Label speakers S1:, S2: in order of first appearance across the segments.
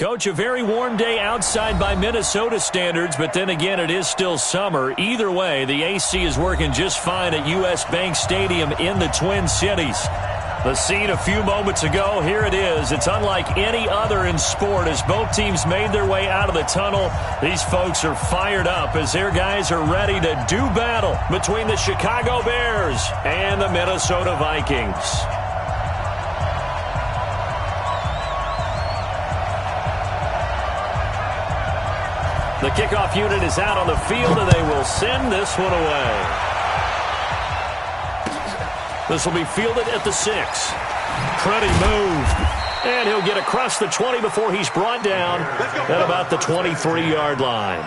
S1: Coach, a very warm day outside by Minnesota standards, but then again, it is still summer. Either way, the AC is working just fine at U.S. Bank Stadium in the Twin Cities. The scene a few moments ago, here it is. It's unlike any other in sport as both teams made their way out of the tunnel. These folks are fired up as their guys are ready to do battle between the Chicago Bears and the Minnesota Vikings. The kickoff unit is out on the field, and they will send this one away. This will be fielded at the 6. Pretty move. And he'll get across the 20 before he's brought down at about the 23-yard line.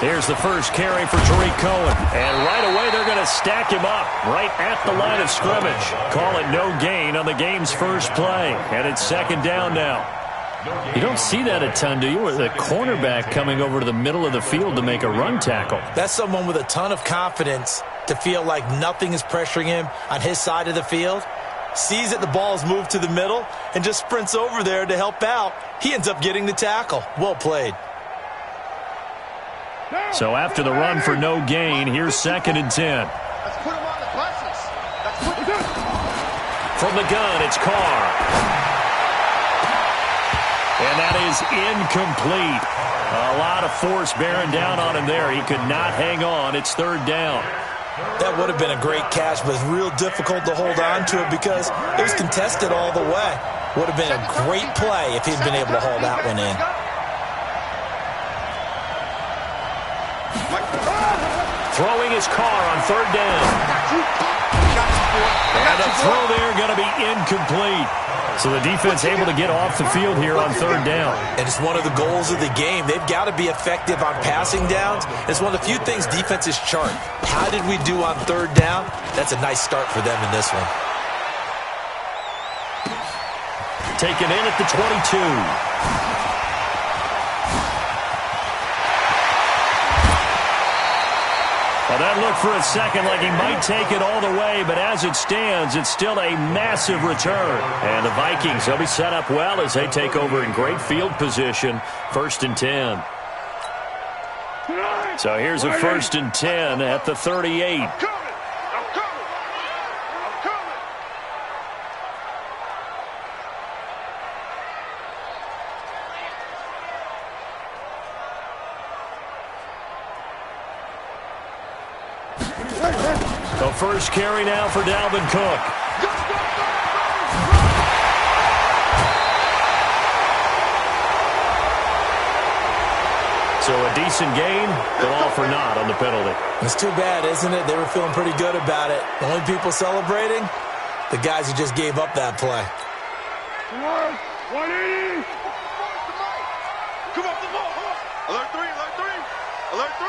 S1: Here's the first carry for Tariq Cohen. And right away, they're going to stack him up right at the line of scrimmage. Call it no gain on the game's first play. And it's second down now. You don't see that a ton, do you? With a cornerback coming over to the middle of the field to make a run tackle.
S2: That's someone with a ton of confidence to feel like nothing is pressuring him on his side of the field. Sees that the ball is moved to the middle and just sprints over there to help out. He ends up getting the tackle. Well played.
S1: So after the run for no gain, here's second and 10. From the gun, it's Carr. And that is incomplete. A lot of force bearing down on him there. He could not hang on. It's third down.
S2: That would have been a great catch, but it's real difficult to hold on to it because it was contested all the way. Would have been a great play if he'd been able to hold that one in.
S1: Throwing his Carr on third down. And the throw there going to be incomplete. So the defense able to get off the field here on third down.
S2: And it's one of the goals of the game. They've got to be effective on passing downs. It's one of the few things defenses chart. How did we do on third down? That's a nice start for them in this one.
S1: Taken in at the 22. Well, that looked for a second like he might take it all the way, but as it stands, it's still a massive return. And the Vikings, they'll be set up well as they take over in great field position, first and 10. So here's a first and 10 at the 38. The first carry now for Dalvin Cook. So a decent gain, but all for naught on the penalty.
S2: It's too bad, isn't it? They were feeling pretty good about it. The only people celebrating, the guys who just gave up that play.
S3: 180. Come up the ball. Alert 3, alert 3. Alert 3.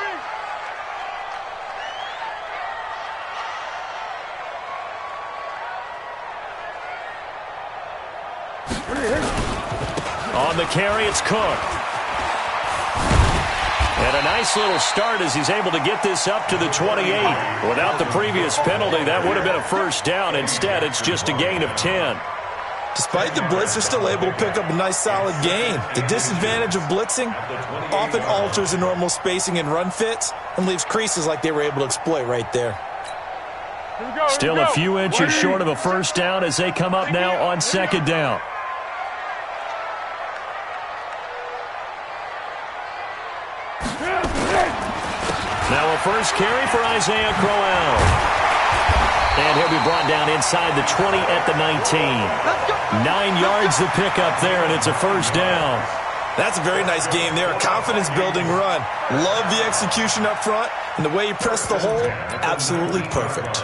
S1: On the carry, it's Cook. And a nice little start as he's able to get this up to the 28. Without the previous penalty, that would have been a first down. Instead, it's just a gain of 10.
S2: Despite the blitz, they're still able to pick up a nice solid gain. The disadvantage of blitzing often alters the normal spacing and run fits and leaves creases like they were able to exploit right there.
S1: Still a few inches short of a first down as they come up now on second down. Now a first carry for Isaiah Crowell. And he'll be brought down inside the 20 at the 19. 9 yards to pick up there, and it's a first down.
S2: That's a very nice game there. A confidence-building run. Love the execution up front, and the way he pressed the hole, absolutely perfect.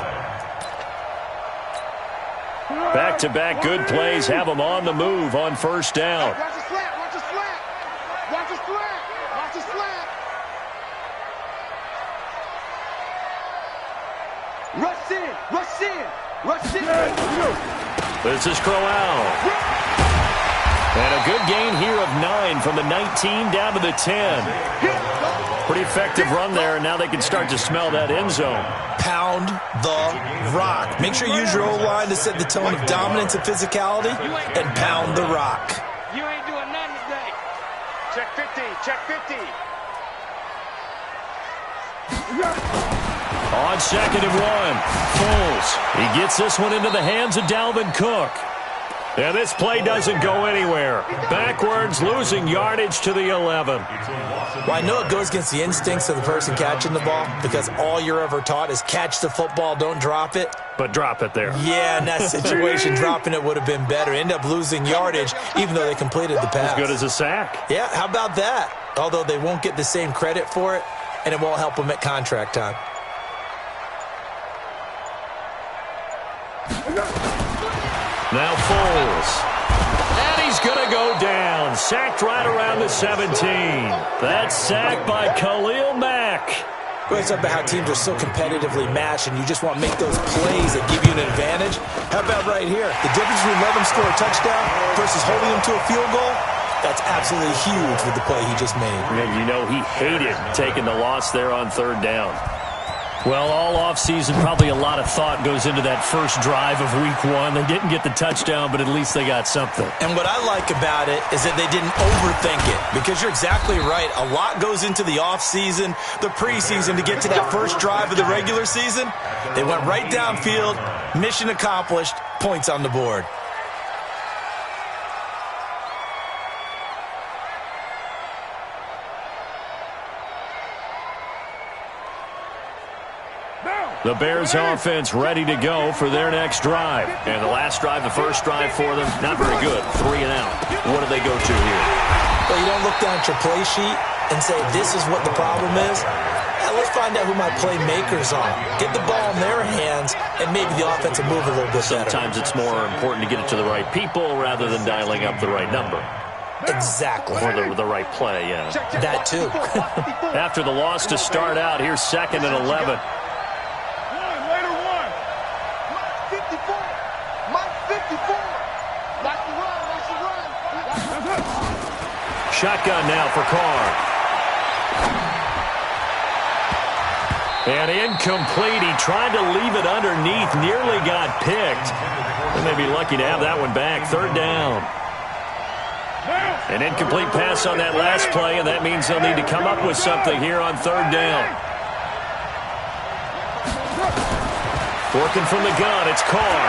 S1: Back-to-back good plays have them on the move on first down.
S3: Watch the slant, watch the slant. Watch the slant, watch the slant. Rush in, rush in, rush in.
S1: This is Crowell. And a good gain here of 9 from the 19 down to the 10. Pretty effective run there, and now they can start to smell that end zone.
S2: Pound the rock. Make sure you use your O-line to set the tone of dominance and physicality, and pound the rock.
S3: You ain't doing nothing today. Check 50, check 50.
S1: On 2nd and 1, Foles. He gets this one into the hands of Dalvin Cook. And this play doesn't go anywhere. Backwards, losing yardage to the 11.
S2: Well, I know it goes against the instincts of the person catching the ball because all you're ever taught is catch the football, don't drop it.
S1: But drop it there.
S2: Yeah, in that situation, dropping it would have been better. End up losing yardage even though they completed the pass.
S1: As good as a sack.
S2: Yeah, how about that? Although they won't get the same credit for it, and it won't help them at contract time.
S1: Now Foles. And he's going to go down. Sacked right around the 17. That's sacked by Khalil Mack.
S2: Well, it's about how teams are so competitively matched, and you just want to make those plays that give you an advantage. How about right here? The difference between letting them score a touchdown versus holding them to a field goal, that's absolutely huge with the play he just made.
S1: And you know he hated taking the loss there on 3rd down. Well, all offseason, probably a lot of thought goes into that first drive of week 1. They didn't get the touchdown, but at least they got something.
S2: And what I like about it is that they didn't overthink it, because you're exactly right. A lot goes into the offseason, the preseason, to get to that first drive of the regular season. They went right downfield, mission accomplished, points on the board.
S1: The Bears offense ready to go for their next drive. And the last drive, the first drive for them, not very good. 3 and out. What do they go to here?
S2: Well, you don't look down at your play sheet and say, this is what the problem is. Let's find out who my playmakers are. Get the ball in their hands, and maybe the offense will move a little bit better.
S1: Sometimes it's more important to get it to the right people rather than dialing up the right number.
S2: Exactly.
S1: Or the right play, yeah.
S2: That too.
S1: After the loss to start out, here's 2nd and 11. Shotgun now for Carr. And incomplete. He tried to leave it underneath. Nearly got picked. They may be lucky to have that one back. 3rd down. An incomplete pass on that last play, and that means they'll need to come up with something here on 3rd down. Working from the gun, it's Carr.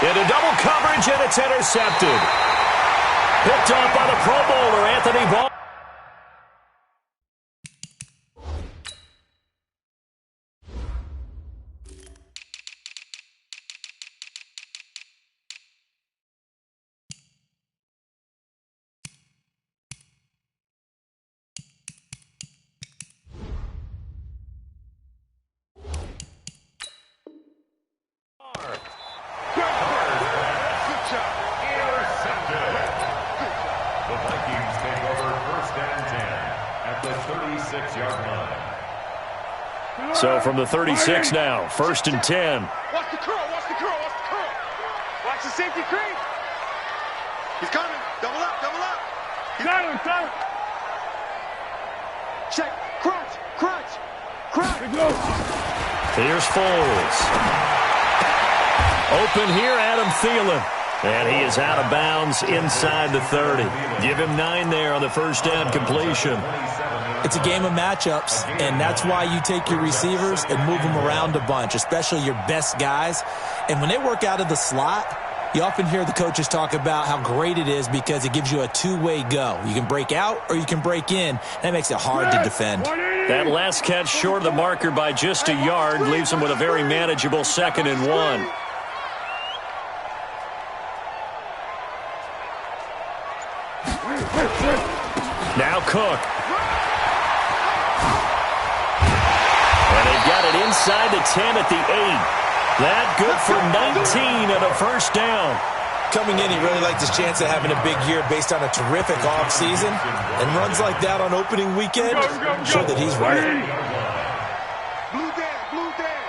S1: Into double coverage, and it's intercepted. Picked off by the Pro Bowler, Anthony Vaughn. So from the 36 now, 1st and 10.
S3: Watch the curl, watch the curl, watch the curl. Watch the safety creep. He's coming. Double up, double up. Got him, got him. Check, crunch, crunch, crunch.
S1: Here's Foles. Open here, Adam Thielen. And he is out of bounds inside the 30. Give him 9 there on the first down completion.
S2: It's a game of matchups, and that's why you take your receivers and move them around a bunch, especially your best guys. And when they work out of the slot, you often hear the coaches talk about how great it is because it gives you a two-way go. You can break out or you can break in. That makes it hard to defend.
S1: That last catch short of the marker by just a yard leaves them with a very manageable 2nd and 1. Now Cook. And they've got it inside the 10 at the 8. That good for 19 and a first down.
S2: Coming in, he really liked his chance of having a big year based on a terrific offseason. And runs like that on opening weekend show that he's right.
S3: Blue down, blue down.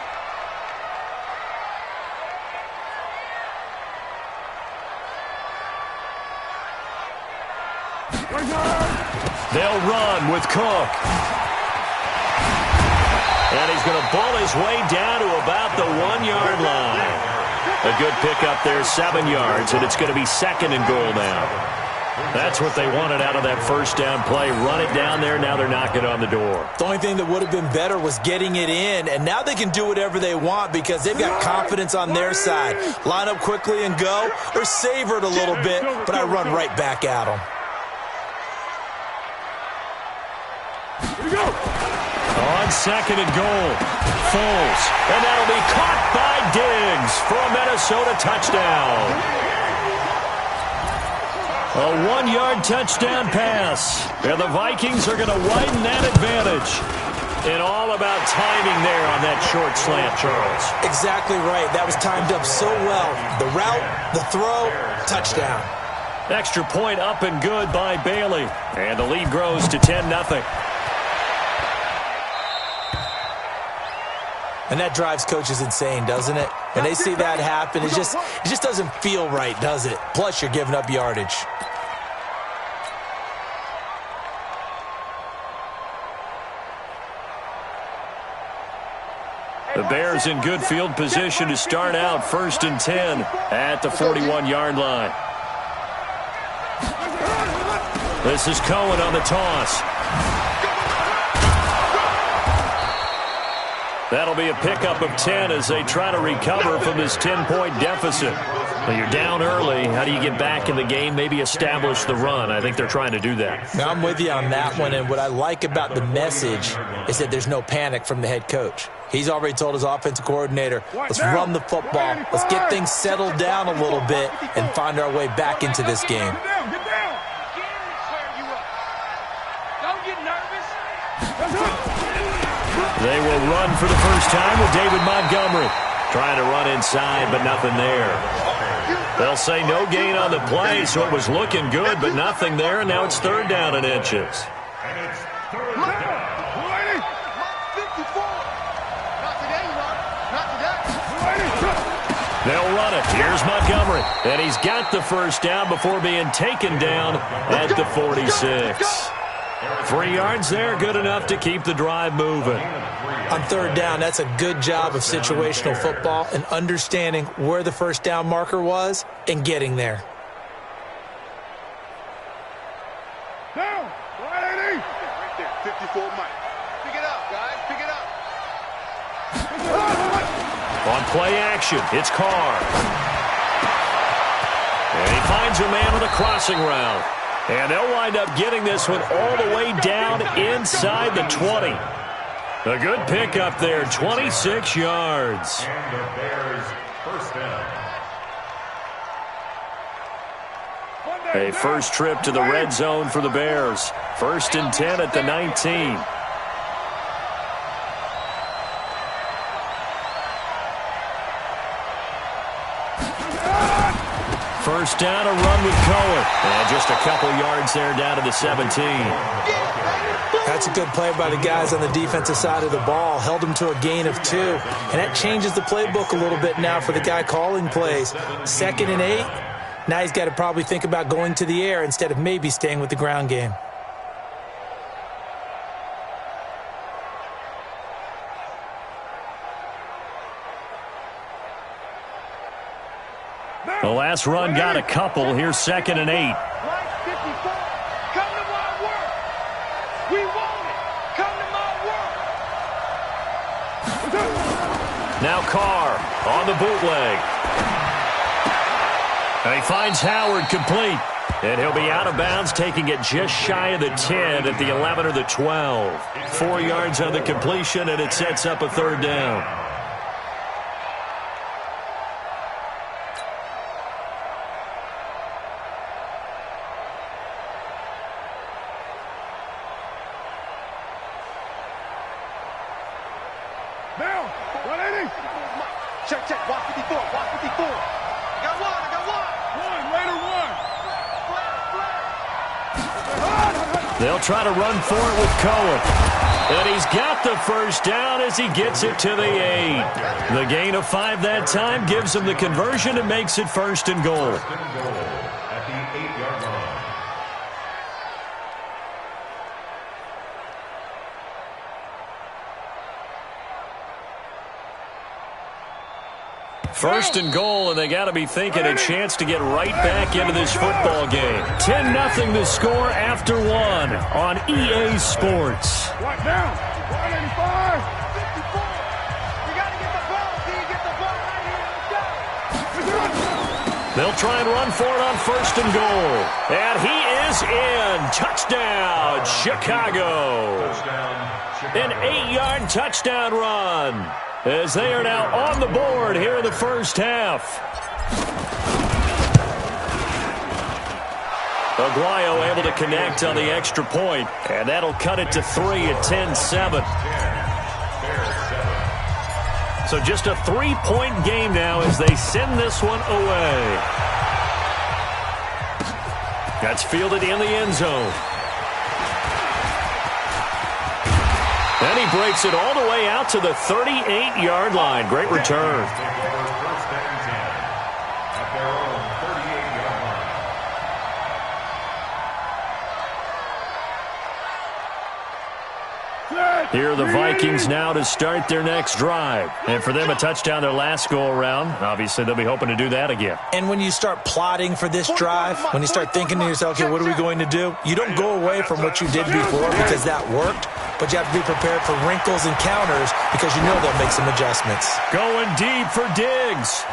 S1: They'll run with Cook. And he's going to ball his way down to about the 1-yard line. A good pickup there, 7 yards, and it's going to be second and goal now. That's what they wanted out of that first down play. Run it down there. Now they're knocking on the door.
S2: The only thing that would have been better was getting it in, and now they can do whatever they want because they've got confidence on their side. Line up quickly and go, or savor it a little bit, but I run right back at them.
S1: On second and goal, Foles, and that'll be caught by Diggs for a Minnesota touchdown. A 1-yard touchdown pass, and the Vikings are going to widen that advantage. And all about timing there on that short slant, Charles.
S2: Exactly right. That was timed up so well. The route, the throw, touchdown.
S1: Extra point up and good by Bailey, and the lead grows to 10-0.
S2: And that drives coaches insane, doesn't it? When they see that happen, it just doesn't feel right, does it? Plus, you're giving up yardage.
S1: The Bears in good field position to start out 1st and 10 at the 41-yard line. This is Cohen on the toss. That'll be a pickup of 10 as they try to recover from this 10-point deficit. Well, you're down early. How do you get back in the game? Maybe establish the run. I think they're trying to do that.
S2: Now, I'm with you on that one, and what I like about the message is that there's no panic from the head coach. He's already told his offensive coordinator, let's run the football, let's get things settled down a little bit and find our way back into this game.
S1: They will run for the first time with David Montgomery. Trying to run inside, but nothing there. They'll say no gain on the play, so it was looking good, but nothing there, and now it's 3rd down and inches. They'll run it. Here's Montgomery. And he's got the first down before being taken down at the 46. 3 yards there, good enough to keep the drive moving.
S2: On 3rd down, that's a good job of situational football and understanding where the first down marker was and getting there.
S3: Down, 180. Right there, 54 Mike. Pick it up, guys, pick it up.
S1: On play action, it's Carr. And he finds a man on a crossing route. And they'll wind up getting this one all the way down inside the 20. A good pickup there, 26 yards.
S4: And the Bears first down.
S1: A first trip to the red zone for the Bears. 1st and 10 at the 19. First down, a run with Cohen. And just a couple yards there down to the 17.
S2: That's a good play by the guys on the defensive side of the ball. Held them to a gain of 2. And that changes the playbook a little bit now for the guy calling plays. 2nd and 8. Now he's got to probably think about going to the air instead of maybe staying with the ground game.
S1: The last run got a couple. Here's 2nd and 8.
S3: Come to my work. We want it. Come to my work.
S1: Now Carr on the bootleg. And he finds Howard complete. And he'll be out of bounds, taking it just shy of the 10 at the 11 or the 12. 4 yards on the completion, and it sets up a 3rd down.
S3: Now, 180. Check, check. 4. I got one.
S1: They'll try to run for it with Cohen. And he's got the first down as he gets it to the 8. The gain of 5 that time gives him the conversion and makes it 1st and goal.
S4: First and goal at the 8-yard line.
S1: First and goal, and they got to be thinking a chance to get right back into this football game. 10-0 the score after 1 on EA Sports.
S3: Right down. 185. 54. You got to get the ball. See, you get the ball right here. Let's go.
S1: They'll try and run for it on 1st and goal. And he is in. Touchdown, Chicago. An 8-yard touchdown run, as they are now on the board here in the first half. Aguayo able to connect on the extra point, and that'll cut it to 3 at 10-7. So just a 3-point game now as they send this one away. That's fielded in the end zone. And he breaks it all the way out to the 38-yard line. Great return. Here are the Vikings now to start their next drive. And for them, a touchdown their last go-around. Obviously, they'll be hoping to do that again.
S2: And when you start plotting for this drive, when you start thinking to yourself, okay, what are we going to do? You don't go away from what you did before because that worked, but you have to be prepared for wrinkles and counters because you know they'll make some adjustments.
S1: Going deep for Diggs.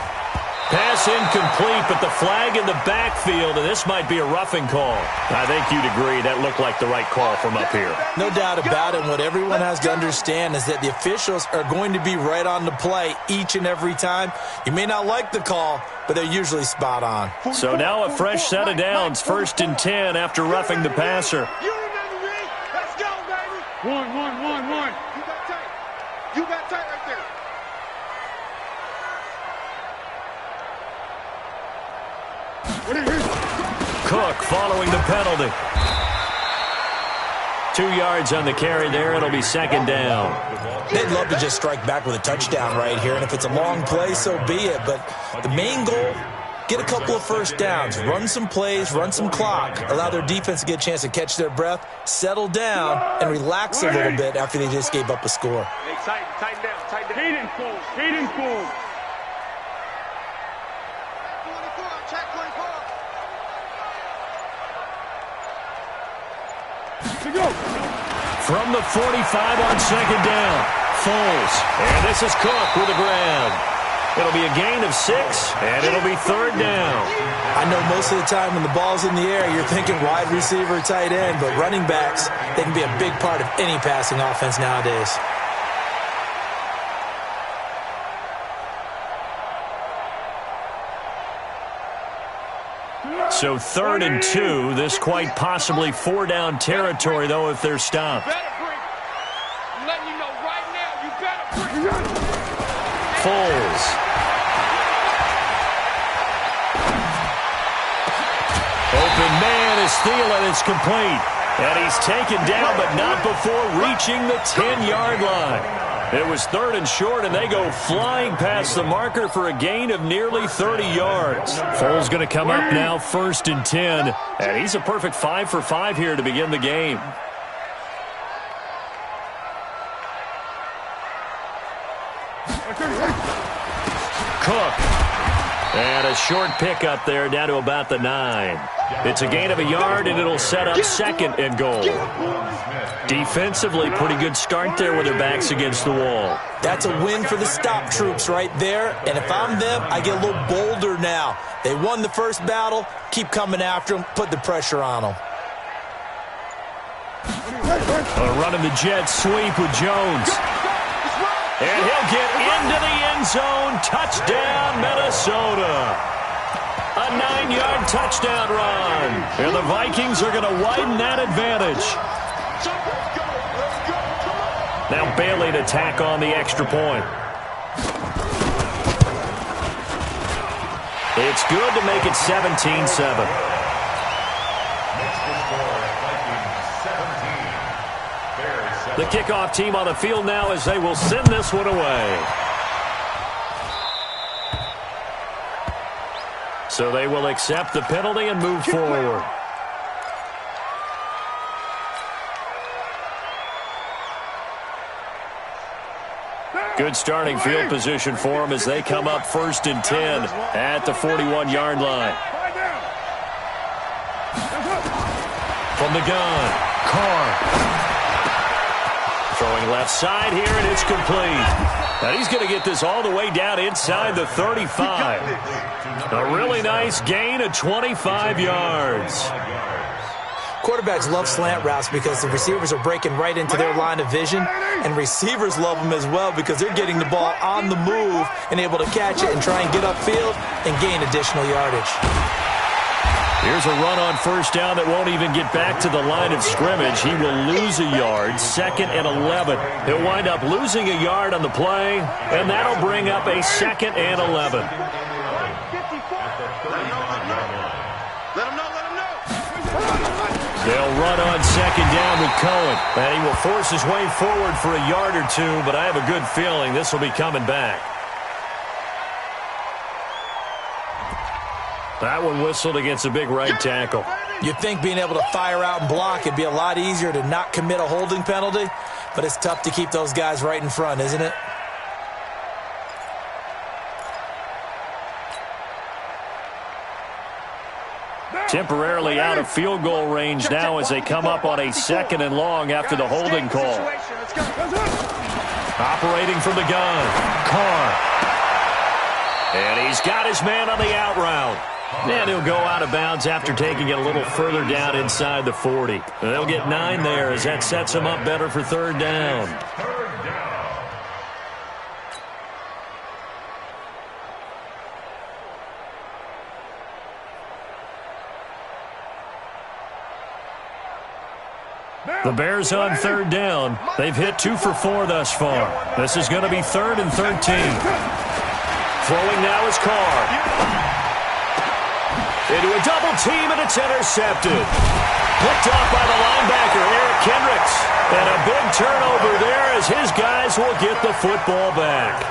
S1: Pass incomplete, but the flag in the backfield, and this might be a roughing call. I think you'd agree that looked like the right call from up here.
S2: No doubt about it. And what everyone has to understand is that the officials are going to be right on the play each and every time. You may not like the call, but they're usually spot on.
S1: So now a fresh set of downs, 1st and 10 after roughing the passer.
S3: You remember me? Let's go, baby. One. You got tight. You got tight right there.
S1: Cook following the penalty. 2 yards on the carry there. It'll be 2nd down.
S2: They'd love to just strike back with a touchdown right here, and if it's a long play, so be it. But the main goal, get a couple of first downs, run some plays, run some clock, allow their defense to get a chance to catch their breath, settle down, and relax a little bit after they just gave up a score.
S3: Hey, tighten down. Heat and cool. Check 24.
S1: From the 45 on 2nd down. Foles. And this is Cook with a grab. It'll be a gain of 6, and it'll be 3rd down.
S2: I know most of the time when the ball's in the air, you're thinking wide receiver, tight end, but running backs, they can be a big part of any passing offense nowadays.
S1: So 3rd and 2. This quite possibly 4-down territory, though, if they're stopped.
S3: I'm letting you know right now, you better bring.
S1: Foles. Open man is Thielen. It's complete. And he's taken down, but not before reaching the 10-yard line. It was 3rd and short, and they go flying past the marker for a gain of nearly 30 yards. Foles going to come up now, 1st and 10. And he's a perfect 5 for 5 here to begin the game. Cook. And a short pickup there down to about the 9. It's a gain of a yard, and it'll set up 2nd and goal. Defensively, pretty good start there with their backs against the wall.
S2: That's a win for the stop troops right there, and if I'm them, I get a little bolder now. They won the first battle, keep coming after them, put the pressure on them.
S1: Running the jet sweep with Jones. And he'll get into the end zone. Touchdown, Minnesota. A 9-yard touchdown run. And the Vikings are going to widen that advantage. Now Bailey to tack on the extra point. It's good to make it 17-7. The kickoff team on the field now as they will send this one away. So they will accept the penalty and move forward. Good starting field position for them as they come up 1st and 10 at the 41-yard line. From the gun, Carr. Throwing left side here, and it's complete. And he's going to get this all the way down inside the 35. A really nice gain of 25 yards.
S2: Quarterbacks love slant routes because the receivers are breaking right into their line of vision, and receivers love them as well because they're getting the ball on the move and able to catch it and try and get upfield and gain additional yardage.
S1: Here's a run on 1st down that won't even get back to the line of scrimmage. He will lose a yard, 2nd and 11. He'll wind up losing a yard on the play, and that'll bring up a 2nd and 11. They'll run on 2nd down with Cohen, and he will force his way forward for a yard or two, but I have a good feeling this will be coming back. That one whistled against a big right tackle.
S2: You'd think being able to fire out and block, it'd be a lot easier to not commit a holding penalty, but it's tough to keep those guys right in front, isn't it?
S1: Temporarily out of field goal range now as they come up on a 2nd and long after the holding call. Operating from the gun, Carr. And he's got his man on the out route. And he'll go out of bounds after taking it a little further down inside the 40. They'll get 9 there as that sets him up better for 3rd down. The Bears on 3rd down. They've hit 2 for 4 thus far. This is going to be 3rd and 13. Throwing now is Carr. Into a double team, and it's intercepted. Picked off by the linebacker, Eric Kendricks. And a big turnover there as his guys will get the football back.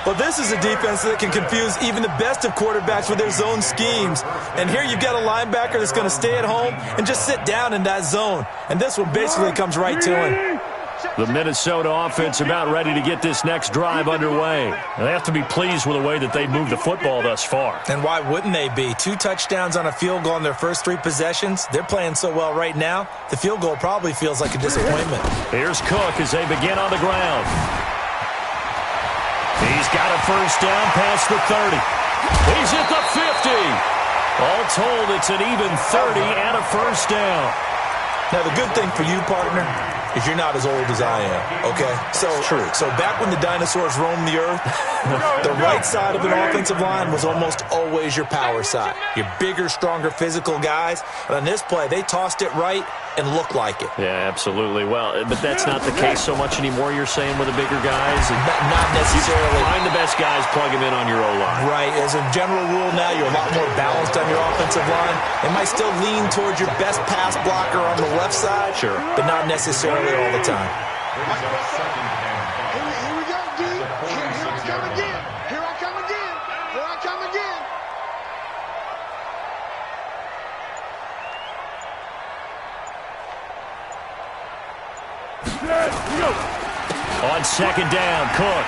S2: Well, this is a defense that can confuse even the best of quarterbacks with their zone schemes. And here you've got a linebacker that's going to stay at home and just sit down in that zone. And this one basically comes right to him.
S1: The Minnesota offense about ready to get this next drive underway. They have to be pleased with the way that they've moved the football thus far.
S2: And why wouldn't they be? 2 touchdowns on a field goal in their first 3 possessions. They're playing so well right now, the field goal probably feels like a disappointment.
S1: Here's Cook as they begin on the ground. He's got a 1st down past the 30. He's at the 50. All told, it's an even 30 and a 1st down.
S2: Now, the good thing for you, partner, is you're not as old as I am, okay? So back when the dinosaurs roamed the earth, the right side of an offensive line was almost always your power side. Your bigger, stronger, physical guys. But on this play, they tossed it right and looked like it.
S1: Yeah, absolutely. Well, but that's not the case so much anymore, you're saying, with the bigger guys?
S2: Not necessarily.
S1: You find the best guys, plug them in on your O-line.
S2: Right. As a general rule now, you're a lot more balanced on your offensive line. It might still lean towards your best pass blocker on the left side,
S1: sure,
S2: but not necessarily all the time.
S3: Here we go, D. Here I come again. Here I come again. Here I come again.
S1: On 2nd down, Cook.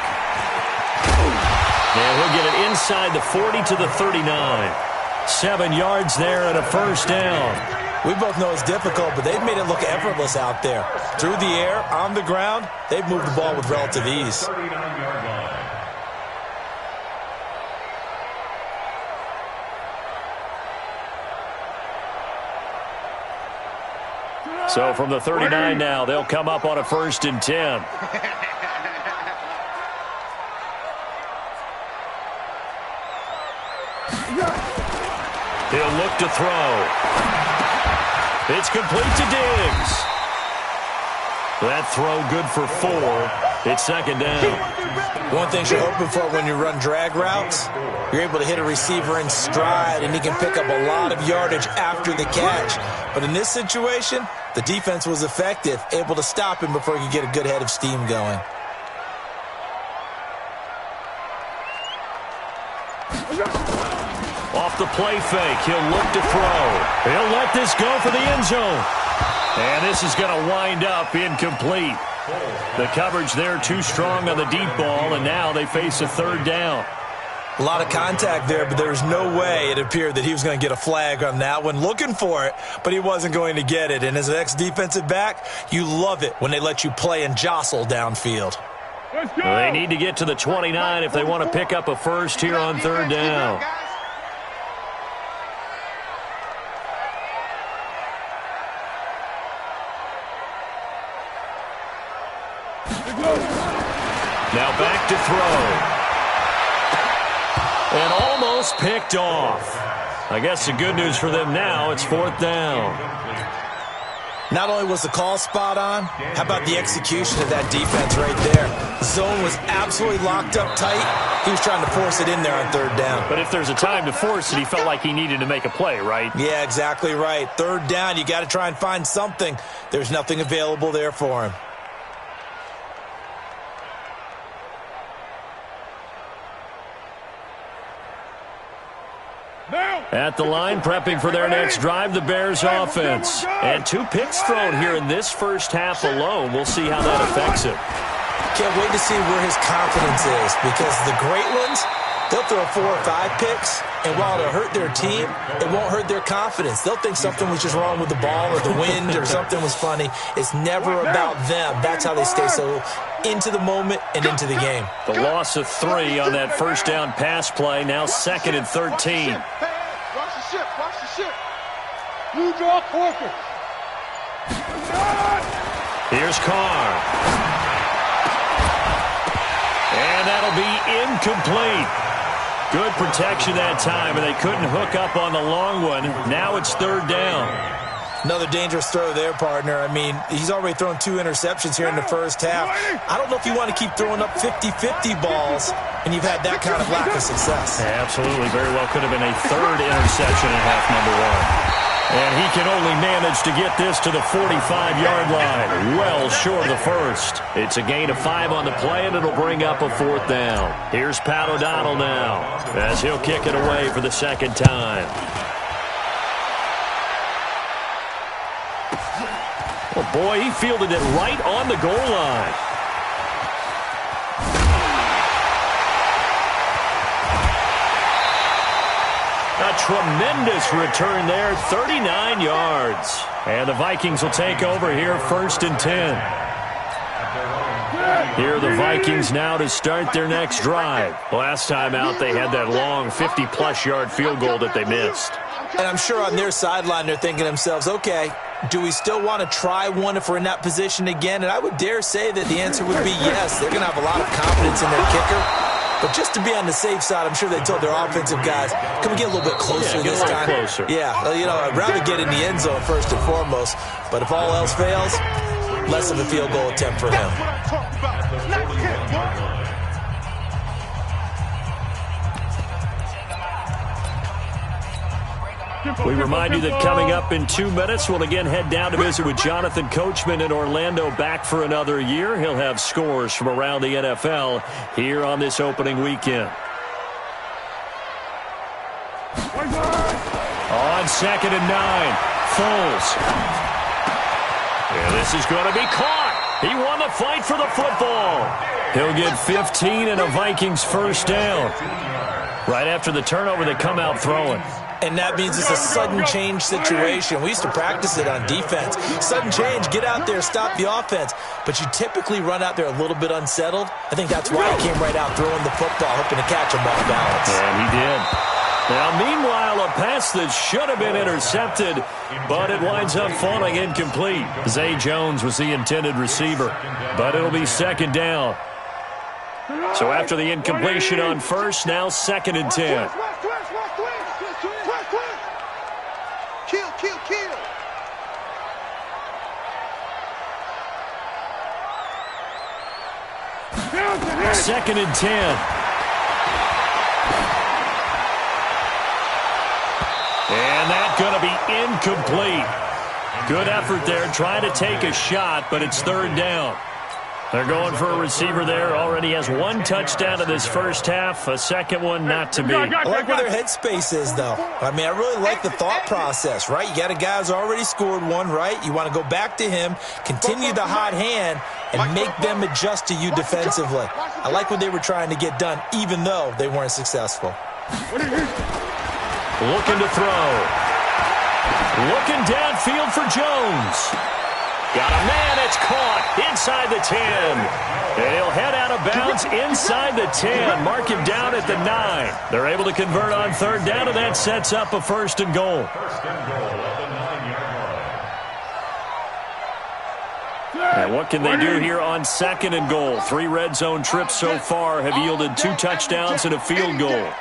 S1: And he'll get it inside the 40 to the 39. 7 yards there and a 1st down.
S2: We both know it's difficult, but they've made it look effortless out there. Through the air, on the ground, they've moved the ball with relative ease.
S1: So from the 39 now, they'll come up on a 1st and 10. He'll look to throw. It's complete to Diggs. That throw good for 4. It's second down.
S2: One thing you're hoping for when you run drag routes, you're able to hit a receiver in stride, and he can pick up a lot of yardage after the catch. But in this situation, the defense was effective, able to stop him before he could get a good head of steam going.
S1: Off the play fake, he'll look to throw. He'll let this go for the end zone. And this is going to wind up incomplete. The coverage there too strong on the deep ball, and now they face a third down.
S2: A lot of contact there, but there was no way it appeared that he was going to get a flag on that one. Looking for it, but he wasn't going to get it. And as an ex-defensive back, you love it when they let you play and jostle downfield.
S1: They need to get to the 29 if they want to pick up a first here on third down. Now back to throw. And almost picked off. I guess the good news for them now, it's fourth down.
S2: Not only was the call spot on, how about the execution of that defense right there? Zone was absolutely locked up tight. He was trying to force it in there on third down.
S1: But if there's a time to force it, he felt like he needed to make a play, right?
S2: Yeah, exactly right. Third down, you got to try and find something. There's nothing available there for him.
S1: At the line, prepping for their next drive, the Bears offense. And 2 picks thrown here in this first half alone. We'll see how that affects him.
S2: Can't wait to see where his confidence is, because the great ones, they'll throw 4 or 5 picks, and while it'll hurt their team, it won't hurt their confidence. They'll think something was just wrong with the ball or the wind or something was funny. It's never about them. That's how they stay so into the moment and into the game.
S1: The loss of 3 on that first down pass play, now 2nd and 13.
S3: Watch the ship, watch the ship. You draw corker.
S1: Here's Carr. And that'll be incomplete. Good protection that time, and they couldn't hook up on the long one. Now it's third down.
S2: Another dangerous throw there, partner. I mean, he's already thrown 2 interceptions here in the first half. I don't know if you want to keep throwing up 50-50 balls when you've had that kind of lack of success.
S1: Yeah, absolutely. Very well could have been a 3rd interception in half number 1. And he can only manage to get this to the 45-yard line. Well short of the first. It's a gain of 5 on the play, and it'll bring up a 4th down. Here's Pat O'Donnell now, as he'll kick it away for the 2nd time. Oh, boy, he fielded it right on the goal line. A tremendous return there, 39 yards. And the Vikings will take over here, 1st and 10. Here are the Vikings now to start their next drive. Last time out, they had that long 50-plus yard field goal that they missed.
S2: And I'm sure on their sideline they're thinking to themselves, okay, do we still want to try one if we're in that position again? And I would dare say that the answer would be yes. They're going to have a lot of confidence in their kicker. But just to be on the safe side, I'm sure they told their offensive guys, can we get a little bit closer this time?
S1: Closer.
S2: Yeah, you know, I'd rather get in the end zone first and foremost. But if all else fails, less of a field goal attempt for him.
S1: We remind you that coming up in 2 minutes, we'll again head down to visit with Jonathan Coachman in Orlando, back for another year. He'll have scores from around the NFL here on this opening weekend. On 2nd and 9, Foles. And this is going to be caught. He won the fight for the football. He'll get 15 and a Vikings first down. Right after the turnover, they come out throwing.
S2: And that means it's a sudden change situation. We used to practice it on defense. Sudden change, get out there, stop the offense. But you typically run out there a little bit unsettled. I think that's why he came right out throwing the football, hoping to catch him off balance.
S1: And he did. Now, meanwhile, a pass that should have been intercepted, but it winds up falling incomplete. Zay Jones was the intended receiver, but it'll be 2nd down. So after the incompletion on first, now 2nd and 10.
S3: Kill.
S1: 2nd and 10. And that's going to be incomplete. Good effort there trying to take a shot, but it's 3rd down. They're going for a receiver there. Already has 1 touchdown in this first half. A second one not to be.
S2: I like where their headspace is, though. I mean, I really like the thought process, right? You got a guy who's already scored one, right? You want to go back to him, continue the hot hand, and make them adjust to you defensively. I like what they were trying to get done, even though they weren't successful.
S1: Looking to throw. Looking downfield for Jones. Got a man, it's caught inside the 10. And he'll head out of bounds inside the 10. Mark him down at the 9. They're able to convert on 3rd down, and that sets up a 1st and goal. And what can they do here on 2nd and goal? 3 red zone trips so far have yielded 2 touchdowns and a field goal.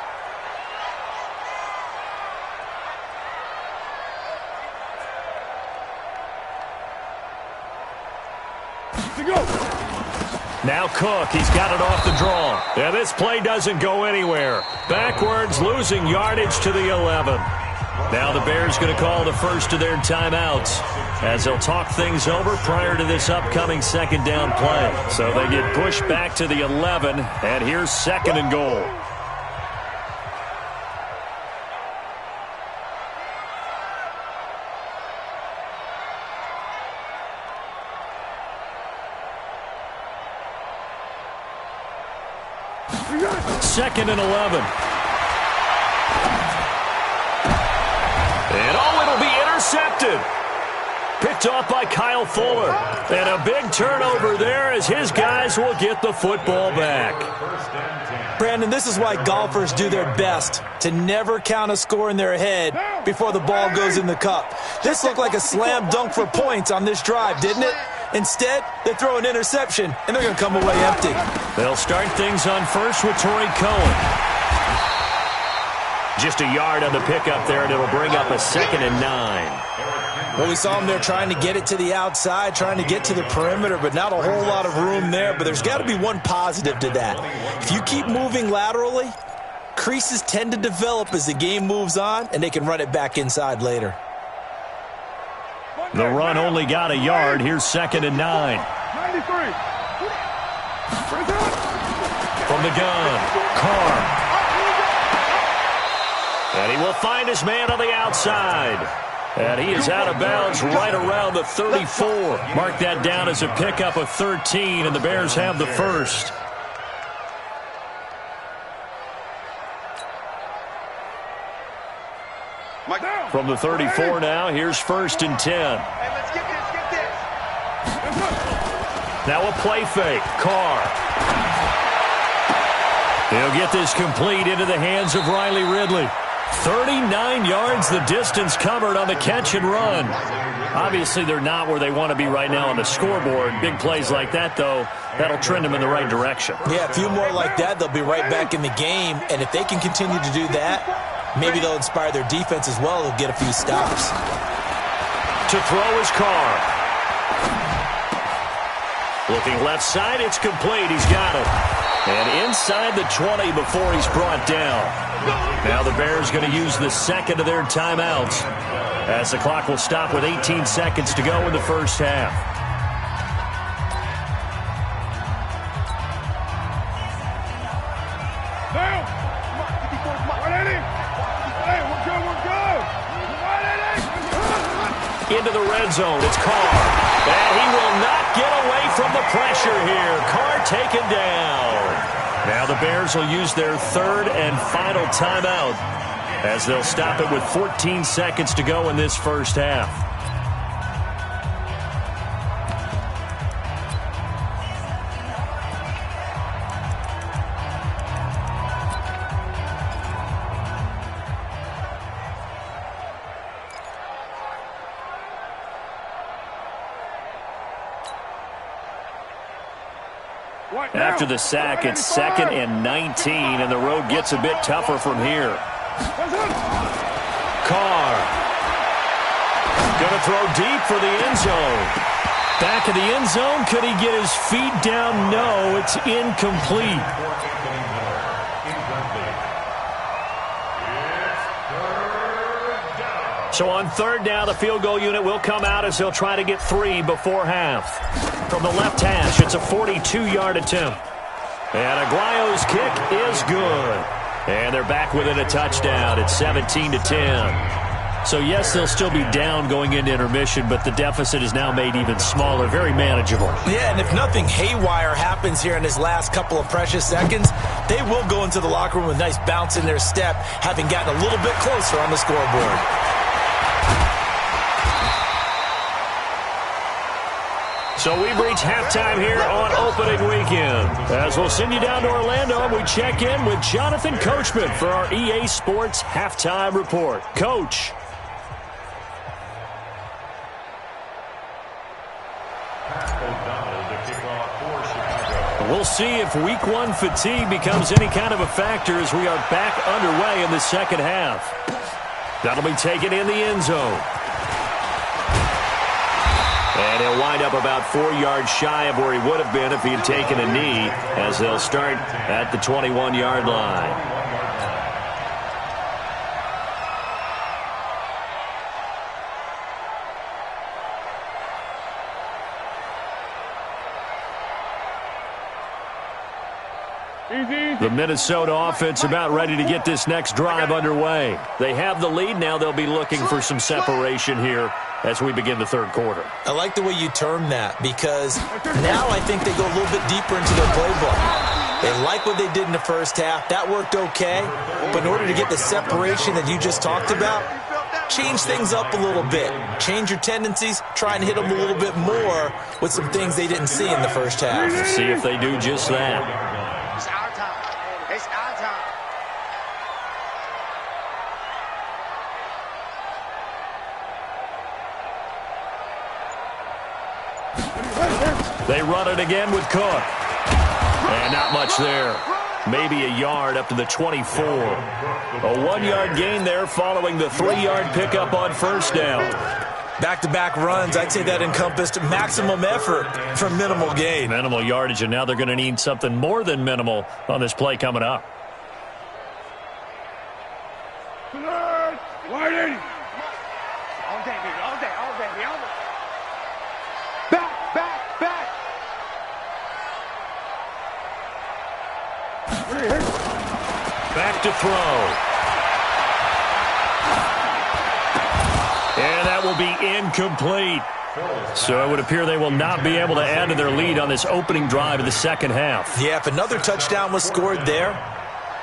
S1: Now Cook, he's got it off the draw. Yeah, this play doesn't go anywhere. Backwards, losing yardage to the 11. Now the Bears going to call the first of their timeouts as they'll talk things over prior to this upcoming 2nd down play. So they get pushed back to the 11, and here's 2nd and goal. Second and 11. And it'll be intercepted. Picked off by Kyle Fuller. And a big turnover there as his guys will get the football back.
S2: Brandon, this is why golfers do their best to never count a score in their head before the ball goes in the cup. This looked like a slam dunk for points on this drive, didn't it? Instead, they throw an interception, and they're going to come away empty.
S1: They'll start things on first with Torrey Cohen. Just a yard on the pickup there, and it'll bring up a 2nd and 9.
S2: Well, we saw them there trying to get it to the outside, trying to get to the perimeter, but not a whole lot of room there. But there's got to be one positive to that. If you keep moving laterally, creases tend to develop as the game moves on, and they can run it back inside later.
S1: The run only got a yard. Here's 2nd and 9.
S3: 93.
S1: From the gun, Carr. And he will find his man on the outside. And he is out of bounds right around the 34. Mark that down as a pickup of 13, and the Bears have the first. From the 34 now, here's 1st and 10.
S3: Hey, let's get this.
S1: Now a play fake. Carr. He'll get this complete into the hands of Riley Ridley. 39 yards the distance covered on the catch and run. Obviously, they're not where they want to be right now on the scoreboard. Big plays like that, though, that'll trend them in the right direction.
S2: Yeah, a few more like that, they'll be right back in the game. And if they can continue to do that, maybe they'll inspire their defense as well. They'll get a few stops.
S1: To throw is Carr. Looking left side, it's complete. He's got it. And inside the 20 before he's brought down. Now the Bears going to use the 2nd of their timeouts as the clock will stop with 18 seconds to go in the first half. Into the red zone, it's Carr. And he will not get away from the pressure here. Carr taken down. Now the Bears will use their 3rd and final timeout as they'll stop it with 14 seconds to go in this first half. After the sack, it's 2nd and 19, and the road gets a bit tougher from here. Carr. Going to throw deep for the end zone. Back in the end zone. Could he get his feet down? No, it's incomplete. So on third down, the field goal unit will come out as he'll try to get 3 before half. From the left hash, it's a 42-yard attempt. And Aguayo's kick is good. And they're back within a touchdown. It's 17-10. So, yes, they'll still be down going into intermission, but the deficit is now made even smaller, very manageable.
S2: Yeah, and if nothing haywire happens here in his last couple of precious seconds, they will go into the locker room with a nice bounce in their step, having gotten a little bit closer on the scoreboard.
S1: So we've reached halftime here on opening weekend. As we'll send you down to Orlando, and we check in with Jonathan Coachman for our EA Sports Halftime Report. Coach. We'll see if week 1 fatigue becomes any kind of a factor as we are back underway in the second half. That'll be taken in the end zone. And he'll wind up about 4 yards shy of where he would have been if he had taken a knee, as they'll start at the 21-yard line. The Minnesota offense about ready to get this next drive underway. They have the lead. Now they'll be looking for some separation here as we begin the third quarter.
S2: I like the way you term that, because now I think they go a little bit deeper into their playbook. They like what they did in the first half. That worked okay. But in order to get the separation that you just talked about, change things up a little bit. Change your tendencies. Try and hit them a little bit more with some things they didn't see in the first half.
S1: Let's see if they do just that.
S3: It's our time. It's our time.
S1: They run it again with Cook. And not much there. Maybe a yard up to the 24. A 1-yard gain there following the 3-yard pickup on first down.
S2: Back-to-back runs, I'd say that encompassed maximum effort for minimal gain.
S1: Minimal yardage, and now they're going to need something more than minimal on this play coming up.
S3: Wide 80. All day, baby. All day, all day, baby. All day. Back, back, back.
S1: Back to throw. And that will be incomplete. So it would appear they will not be able to add to their lead on this opening drive of the second half.
S2: Yeah, if another touchdown was scored there,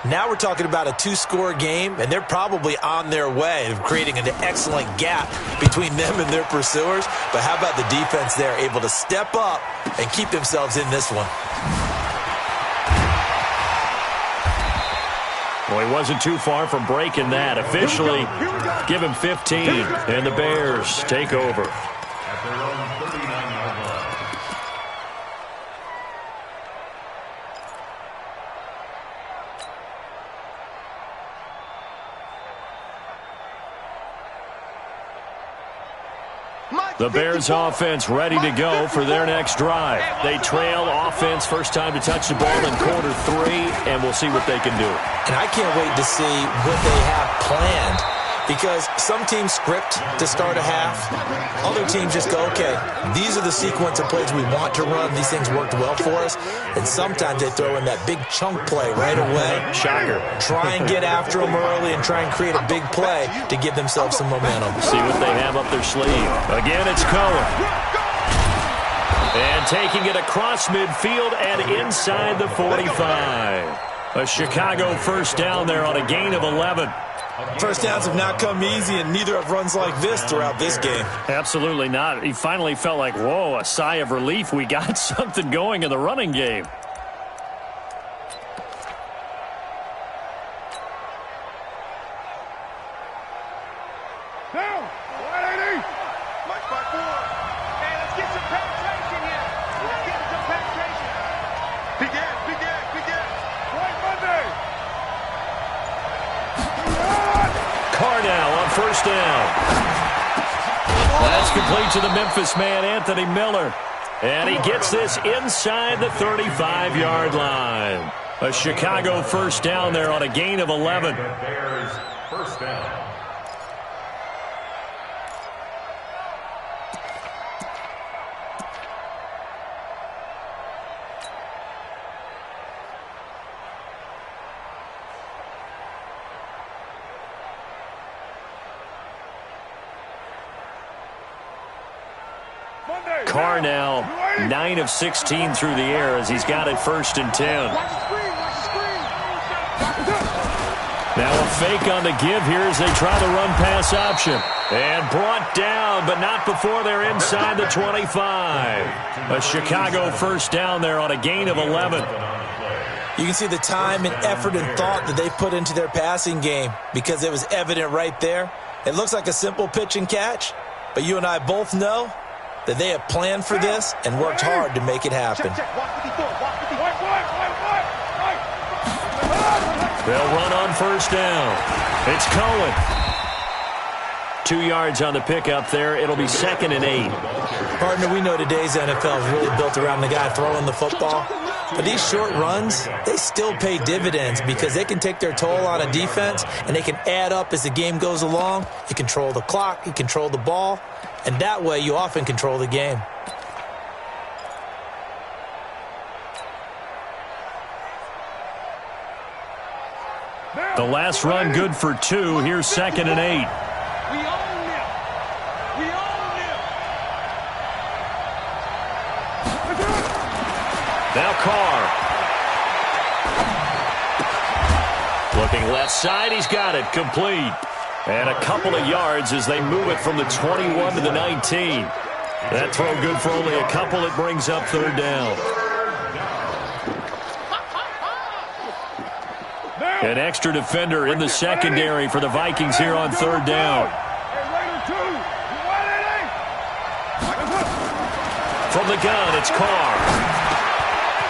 S2: now we're talking about a 2-score game, and they're probably on their way of creating an excellent gap between them and their pursuers. But how about the defense there, able to step up and keep themselves in this one?
S1: Well, he wasn't too far from breaking that. Officially, give him 15, and the Bears take over.
S4: At their own 39-yard line.
S1: The Bears offense ready to go for their next drive. They trail offense first time to touch the ball in quarter 3, and we'll see what they can do.
S2: And I can't wait to see what they have planned, because some teams script to start a half. Other teams just go, okay, these are the sequence of plays we want to run. These things worked well for us. And sometimes they throw in that big chunk play right away.
S1: Shocker.
S2: Try and get after them early and try and create a big play to give themselves some momentum.
S1: See what they have up their sleeve. Again, it's Cohen. And taking it across midfield and inside the 45. A Chicago first down there on a gain of 11.
S2: First downs have not come easy, and neither have runs like this throughout this game.
S1: Absolutely not. He finally felt like, whoa, a sigh of relief. We got something going in the running game.
S3: Down. 180. Mike 5-4. Hey, let's get some penetration here. Let's get some penetration. Begin. Right Monday.
S1: Carr now on first down. That's complete to the Memphis man, Anthony Miller. And he gets this inside the 35-yard line. A Chicago first down there on a gain of 11.
S4: Bears first down.
S1: Carr now 9 of 16 through the air as he's got it first and 10. Now a fake on the give here as they try the run-pass option. And brought down, but not before they're inside the 25. A Chicago first down there on a gain of 11.
S2: You can see the time and effort and thought that they put into their passing game because it was evident right there. It looks like a simple pitch and catch, but you and I both know that they have planned for this and worked hard to make it happen.
S1: They'll run on first down. It's Cohen. 2 yards on the pickup there. It'll be 2nd and 8.
S2: Partner, we know today's NFL is really built around the guy throwing the football. But these short runs, they still pay dividends because they can take their toll on a defense and they can add up as the game goes along. You control the clock, you control the ball, and that way you often control the game.
S1: The last run good for 2. Here's 2nd and 8. Now Carr. Looking left side, he's got it, complete. And a couple of yards as they move it from the 21 to the 19. That throw good for only a couple. It brings up 3rd down. An extra defender in the secondary for the Vikings here on 3rd down. From the gun, it's Carr.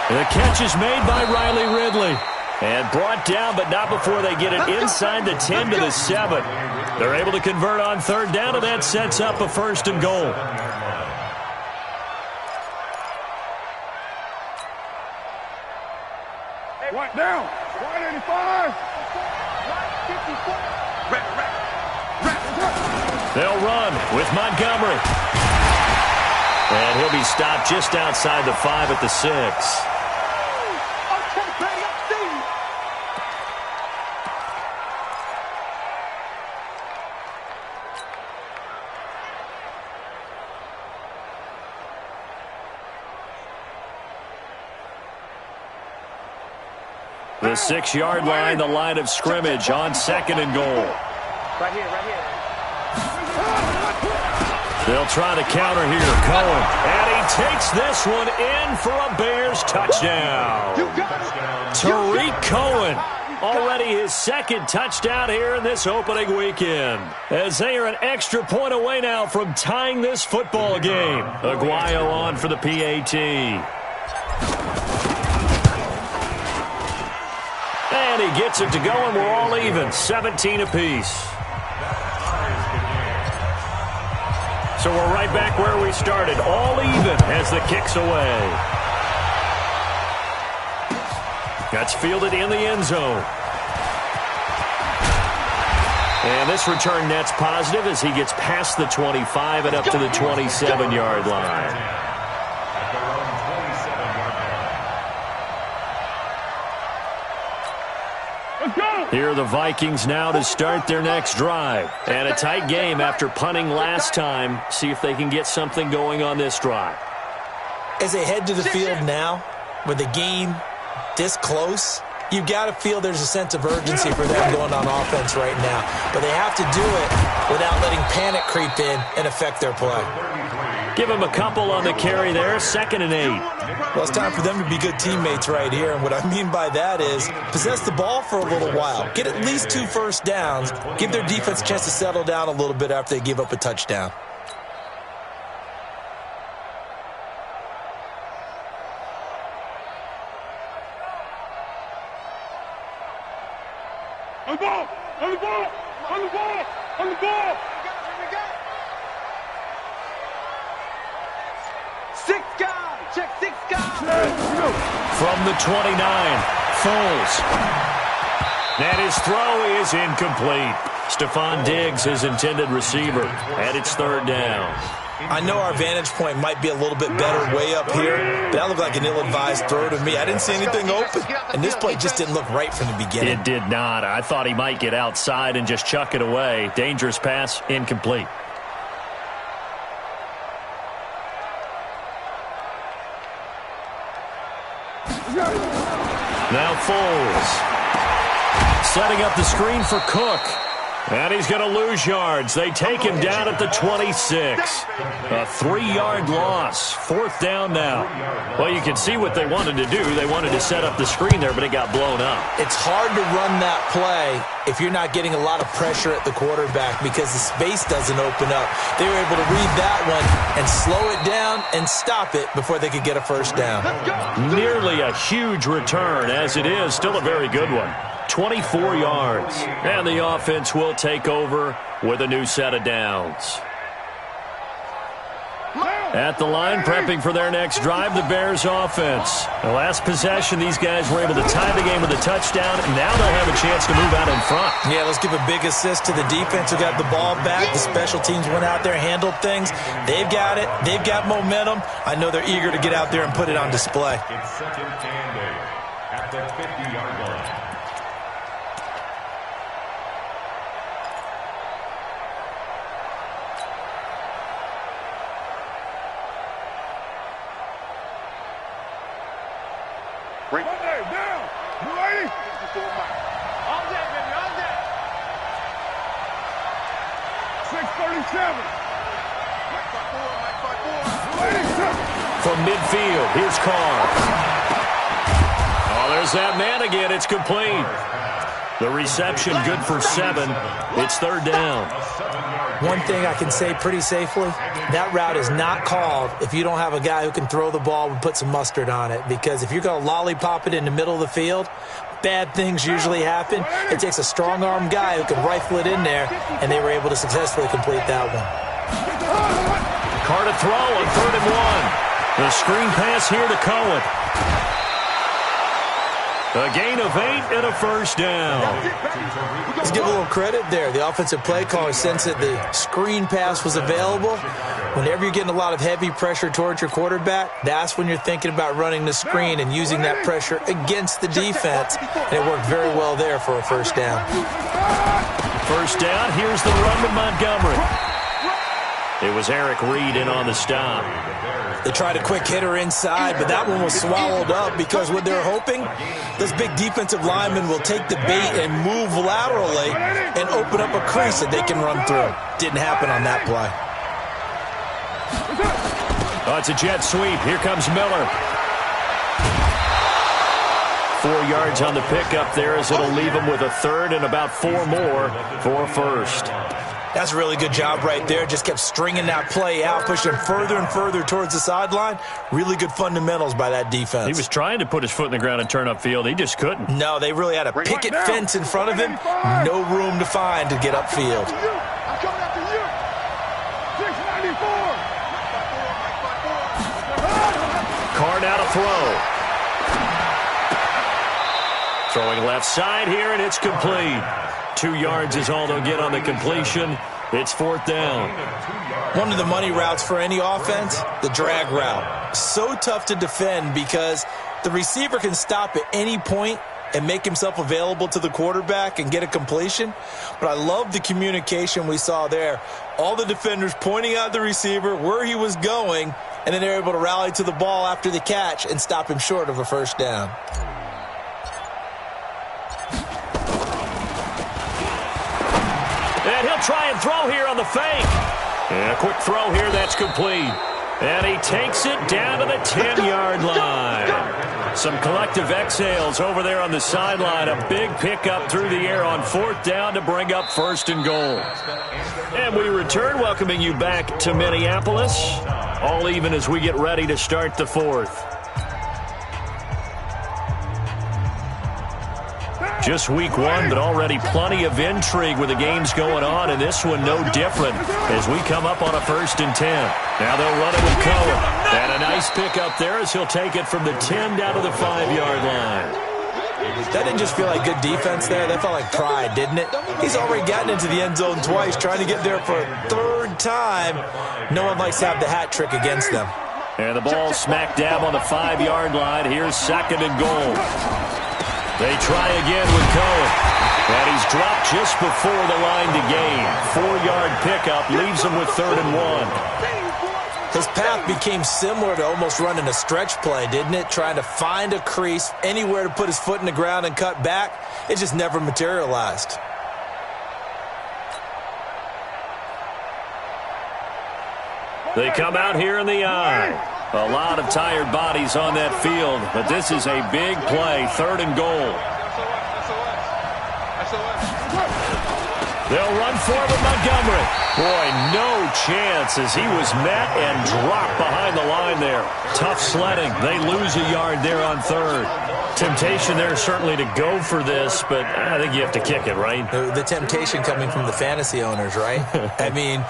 S1: The catch is made by Riley Ridley. And brought down, but not before they get it inside the 10 to the 7. They're able to convert on 3rd down, and that sets up a 1st and goal.
S3: Right down. 185.
S1: They'll run with Montgomery. And he'll be stopped just outside the 5 at the 6. The 6-yard line, the line of scrimmage on 2nd and goal.
S3: Right here.
S1: They'll try to counter here. Cohen. And he takes this one in for a Bears touchdown. Tariq Cohen. Already his 2nd touchdown here in this opening weekend. As they are an extra point away now from tying this football game. Aguayo on for the PAT. And he gets it to go, and we're all even, 17 apiece. So we're right back where we started, all even as the kick's away. That's fielded in the end zone. And this return net's positive as he gets past the 25 and up to the 27-yard line. Here are the Vikings now to start their next drive. And a tight game after punting last time. See if they can get something going on this drive.
S2: As they head to the field now, with the game this close, you've got to feel there's a sense of urgency for them going on offense right now. But they have to do it without letting panic creep in and affect their play.
S1: Give him a couple on the carry there, 2nd and 8.
S2: Well, it's time for them to be good teammates right here. And what I mean by that is possess the ball for a little while. Get at least 2 first downs. Give their defense a chance to settle down a little bit after they give up a touchdown.
S3: On the ball! On the ball! On the ball! On the ball! check 6, go!
S1: From the 29, Foles. And his throw is incomplete. Stephon Diggs, his intended receiver, and it's 3rd down.
S2: I know our vantage point might be a little bit better way up here, but that looked like an ill-advised throw to me. I didn't see anything open, and this play just didn't look right from the beginning.
S1: It did not. I thought he might get outside and just chuck it away. Dangerous pass, incomplete. Now Foles. Setting up the screen for Cook. And he's going to lose yards. They take him down at the 26. A 3-yard loss. 4th down now. Well, you can see what they wanted to do. They wanted to set up the screen there, but it got blown up.
S2: It's hard to run that play if you're not getting a lot of pressure at the quarterback because the space doesn't open up. They were able to read that one and slow it down and stop it before they could get a 1st down.
S1: Nearly a huge return. As it is, still a very good one. 24 yards. And the offense will take over with a new set of downs. At the line, prepping for their next drive, the Bears offense. The last possession, these guys were able to tie the game with a touchdown, and now they'll have a chance to move out in front.
S2: Yeah, let's give a big assist to the defense who got the ball back. The special teams went out there, handled things. They've got it. They've got momentum. I know they're eager to get out there and put it on display.
S4: It's 2nd and 8 at the 50-yard line.
S3: Down. You ready? All day, baby, all day. 6:37. Mike 5-4.
S1: From midfield, here's Carr. Oh, there's that man again. It's complete. The reception good for 7. It's 3rd down.
S2: One thing I can say pretty safely, that route is not called if you don't have a guy who can throw the ball and put some mustard on it. Because if you're going to lollipop it in the middle of the field, bad things usually happen. It takes a strong-arm guy who can rifle it in there, and they were able to successfully complete that one.
S1: Carr to throw on 3rd and 1. The screen pass here to Cohen. A gain of 8 and a 1st down.
S2: Let's give a little credit there. The offensive play caller sensed that the screen pass was available. Whenever you're getting a lot of heavy pressure towards your quarterback, that's when you're thinking about running the screen and using that pressure against the defense. And it worked very well there for a 1st down.
S1: 1st down, here's the run to Montgomery. It was Eric Reed in on the stop.
S2: They tried a quick hitter inside, but that one was swallowed up because what they're hoping, those big defensive linemen will take the bait and move laterally and open up a crease that they can run through. Didn't happen on that play.
S1: Oh, it's a jet sweep. Here comes Miller. 4 yards on the pickup there as it'll leave him with a 3rd and about 4 more for a 1st.
S2: That's a really good job right there. Just kept stringing that play out, pushing further and further towards the sideline. Really good fundamentals by that defense.
S1: He was trying to put his foot in the ground and turn upfield. He just couldn't.
S2: No, they really had a picket fence in front of him. No room to find to get upfield.
S3: I'm coming after you. 694.
S1: Carr now to throw. Throwing left side here, and it's complete. 2 yards is all they'll get on the completion. It's 4th down.
S2: One of the money routes for any offense, the drag route. So tough to defend because the receiver can stop at any point and make himself available to the quarterback and get a completion. But I love the communication we saw there. All the defenders pointing out the receiver, where he was going, and then they're able to rally to the ball after the catch and stop him short of a 1st down.
S1: And he'll try and throw here on the fake. And a quick throw here, that's complete. And he takes it down to the 10-yard line. Some collective exhales over there on the sideline. A big pickup through the air on 4th down to bring up 1st and goal. And we return, welcoming you back to Minneapolis. All even as we get ready to start the 4th. Just week one, but already plenty of intrigue with the games going on, and this one no different as we come up on a 1st and 10. Now they'll run it with Cohen. And a nice pickup there as he'll take it from the 10 down to the 5-yard line.
S2: That didn't just feel like good defense there. That felt like pride, didn't it? He's already gotten into the end zone twice, trying to get there for a 3rd time. No one likes to have the hat trick against them.
S1: And the ball smack dab on the 5-yard line. Here's 2nd and goal. They try again with Cohen. And he's dropped just before the line to gain. 4-yard pickup leaves him with 3rd and 1.
S2: His path became similar to almost running a stretch play, didn't it? Trying to find a crease, anywhere to put his foot in the ground and cut back. It just never materialized.
S1: They come out here in the eye. A lot of tired bodies on that field, but this is a big play, 3rd and goal. They'll run forward with Montgomery. Boy, no chance as he was met and dropped behind the line there. Tough sledding. They lose a yard there on 3rd. Temptation there certainly to go for this, but I think you have to kick it, right?
S2: The temptation coming from the fantasy owners, right? I mean,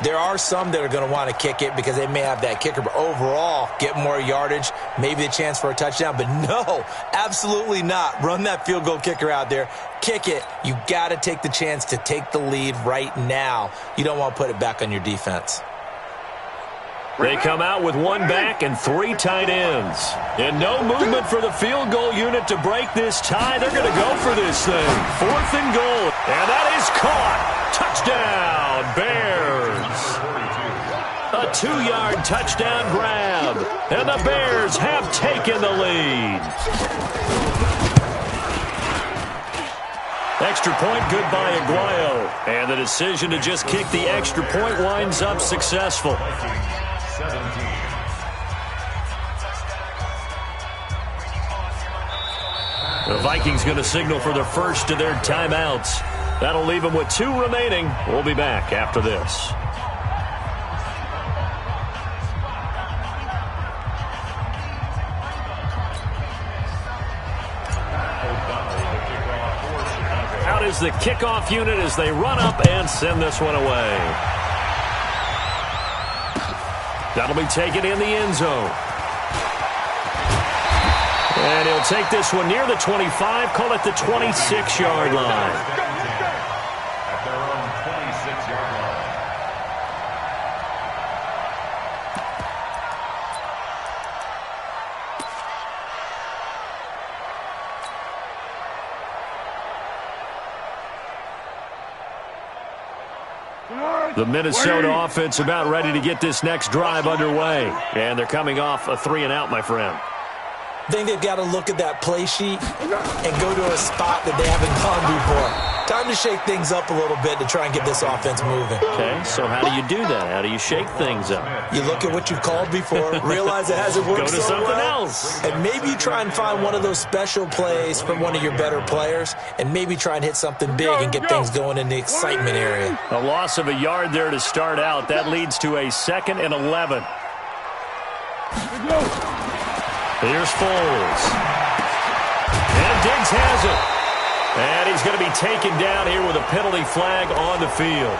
S2: there are some that are going to want to kick it because they may have that kicker, but overall, get more yardage, maybe a chance for a touchdown. But no, absolutely not. Run that field goal kicker out there. Kick it. You got to take the chance to take the lead right now. You don't want to put it back on your defense.
S1: They come out with 1 back and 3 tight ends. And no movement for the field goal unit to break this tie. They're going to go for this thing. 4th and goal. And that is caught. Touchdown, Bears. A 2-yard touchdown grab. And the Bears have taken the lead. Extra point, good by Aguayo. And the decision to just kick the extra point winds up successful. The Vikings going to signal for the first of their timeouts. That'll leave them with 2 remaining. We'll be back after this. Out is the kickoff unit as they run up and send this one away. That'll be taken in the end zone. And he'll take this one near the 25, call it the 26-yard line.
S4: At their own 26-yard line.
S1: The Minnesota offense about ready to get this next drive underway. And they're coming off a 3-and-out, my friend.
S2: I think they've got to look at that play sheet and go to a spot that they haven't gone before. Time to shake things up a little bit to try and get this offense moving.
S1: Okay, so how do you do that? How do you shake things up?
S2: You look at what you've called before, realize it hasn't worked
S1: Go to
S2: so
S1: something
S2: well,
S1: else.
S2: and maybe you try and find one of those special plays from one of your better players, and maybe try and hit something big and get things going in the excitement area.
S1: A loss of a yard there to start out. That leads to a 2nd and 11. Here's Foles. And Diggs has it. And he's going to be taken down here with a penalty flag on the field.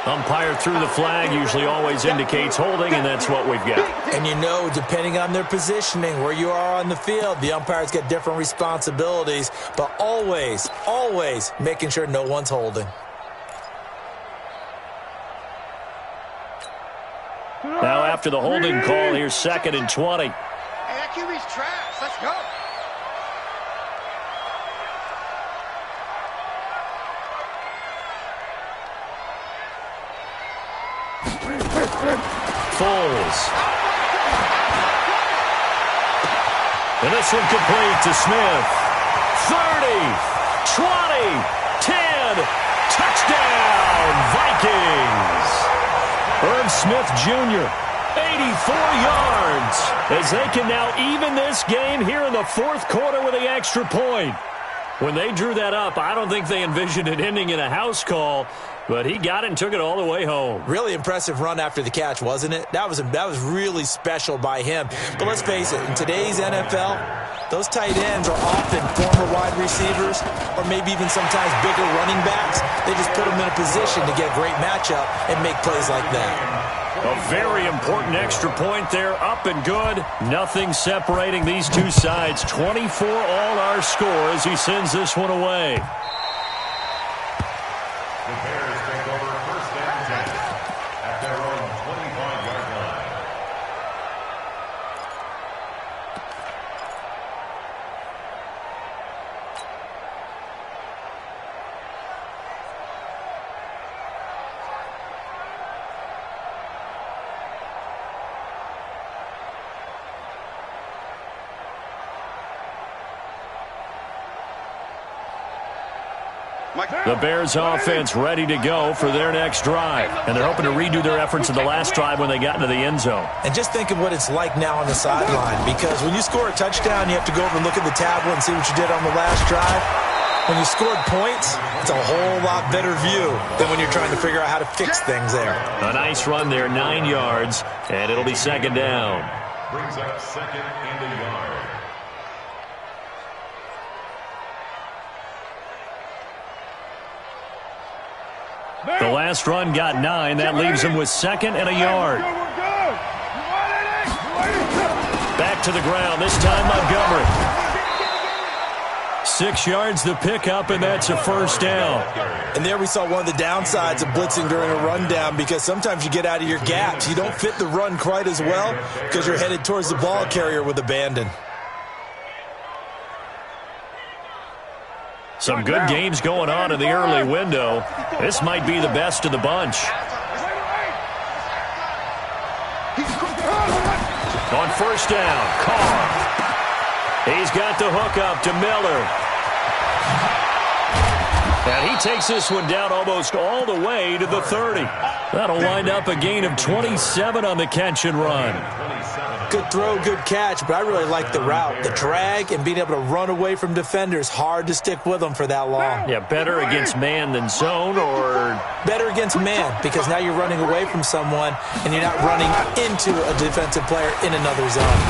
S1: Umpire threw the flag, usually always indicates holding, and that's what we've got.
S2: And you know, depending on their positioning, where you are on the field, the umpires get different responsibilities, but always, always making sure no one's holding.
S1: Now after the holding call, here's 2nd and 20.
S3: Hey, that QB's trash. Let's go.
S1: Foles. And this one complete to Smith. 30, 20, 10, touchdown, Vikings. Herb Smith Jr., 84 yards, as they can now even this game here in the 4th quarter with the extra point. When they drew that up, I don't think they envisioned it ending in a house call, but he got it and took it all the way home.
S2: Really impressive run after the catch, wasn't it? That was really special by him. But let's face it, in today's NFL, those tight ends are often former wide receivers or maybe even sometimes bigger running backs. They just put them in a position to get a great matchup and make plays like that.
S1: A very important extra point there, up and good. Nothing separating these two sides. 24 all our score as he sends this one away.
S4: The Bears take over first down 10 at their own 25-yard line.
S1: The Bears offense ready to go for their next drive. And they're hoping to redo their efforts in the last drive when they got into the end zone.
S2: And just think of what it's like now on the sideline, because when you score a touchdown, you have to go over and look at the tablet and see what you did on the last drive. When you scored points, it's a whole lot better view than when you're trying to figure out how to fix things there.
S1: A nice run there, 9 yards, and it'll be second down.
S4: Brings up second and a yard.
S1: The last run got 9. That leaves him with second and a yard. Back to the ground, this time Montgomery. 6 yards the pickup, and that's a first down.
S2: And there we saw one of the downsides of blitzing during a rundown, because sometimes you get out of your gaps. You don't fit the run quite as well because you're headed towards the ball carrier with abandon.
S1: Some good games going on in the early window. This might be the best of the bunch. On first down, Carr. He's got the hook up to Miller. And he takes this one down almost all the way to the 30. That'll wind up a gain of 27 on the catch and run.
S2: Good throw, good catch, but I really like the route. The drag and being able to run away from defenders, hard to stick with them for that long.
S1: Yeah, better against man than zone, or?
S2: Better against man, because now you're running away from someone and you're not running into a defensive player in another zone.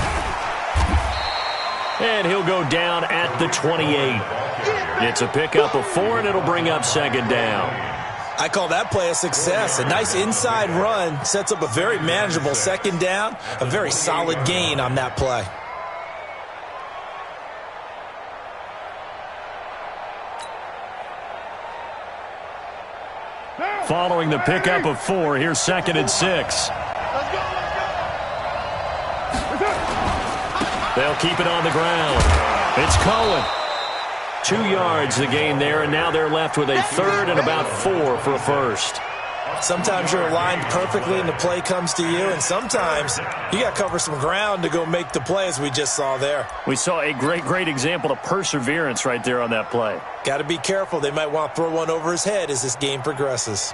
S1: And he'll go down at the 28. It's a pickup of 4, and it'll bring up second down.
S2: I call that play a success. A nice inside run sets up a very manageable second down, a very solid gain on that play.
S1: Following the pickup of 4, here's second and 6. They'll keep it on the ground. It's Cohen. 2 yards the gain there, and now they're left with a third and about 4 for a first.
S2: Sometimes you're aligned perfectly and the play comes to you, and sometimes you got to cover some ground to go make the play, as we just saw there.
S1: We saw a great example of perseverance right there on that play.
S2: Got to be careful. They might want to throw one over his head as this game progresses.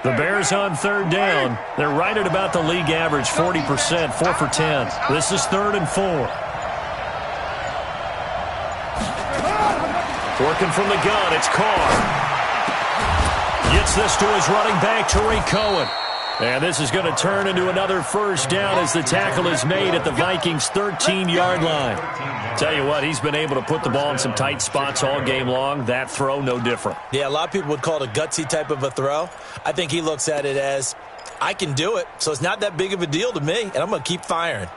S1: The Bears on third down. They're right at about the league average, 40%, 4 for 10. This is 3rd and 4. Working from the gun, it's Carr. Gets this to his running back, Tariq Cohen. And this is going to turn into another first down as the tackle is made at the Vikings' 13-yard line. Tell you what, he's been able to put the ball in some tight spots all game long. That throw, no different.
S2: Yeah, a lot of people would call it a gutsy type of a throw. I think he looks at it as, I can do it, so it's not that big of a deal to me, and I'm going to keep firing.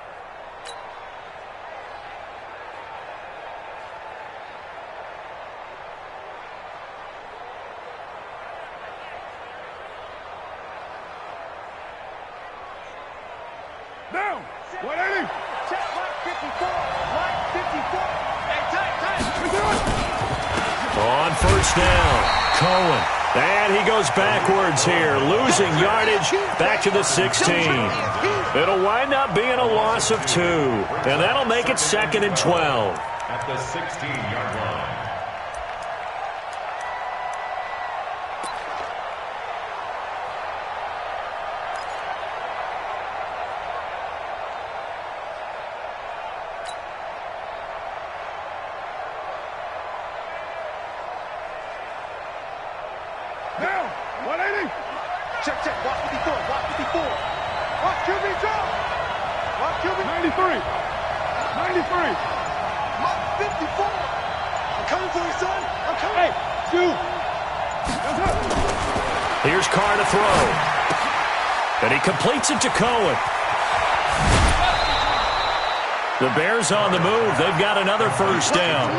S3: Down. 180. Check line 54. Line 54. Hey, tight.
S1: On first down, Cohen. And he goes backwards here, losing yardage back to the 16. It'll wind up being a loss of 2. And that'll make it 2nd and 12.
S4: At the 16-yard line.
S3: Down. 180. Check. Watch 54. Watch 54. Watch QB drop. Watch QB. 93. 93. Watch 54. I'm coming for you, son. I'm coming. Hey, shoot.
S1: Here's Carr to throw. And he completes it to Cohen. The Bears on the move. They've got another first down.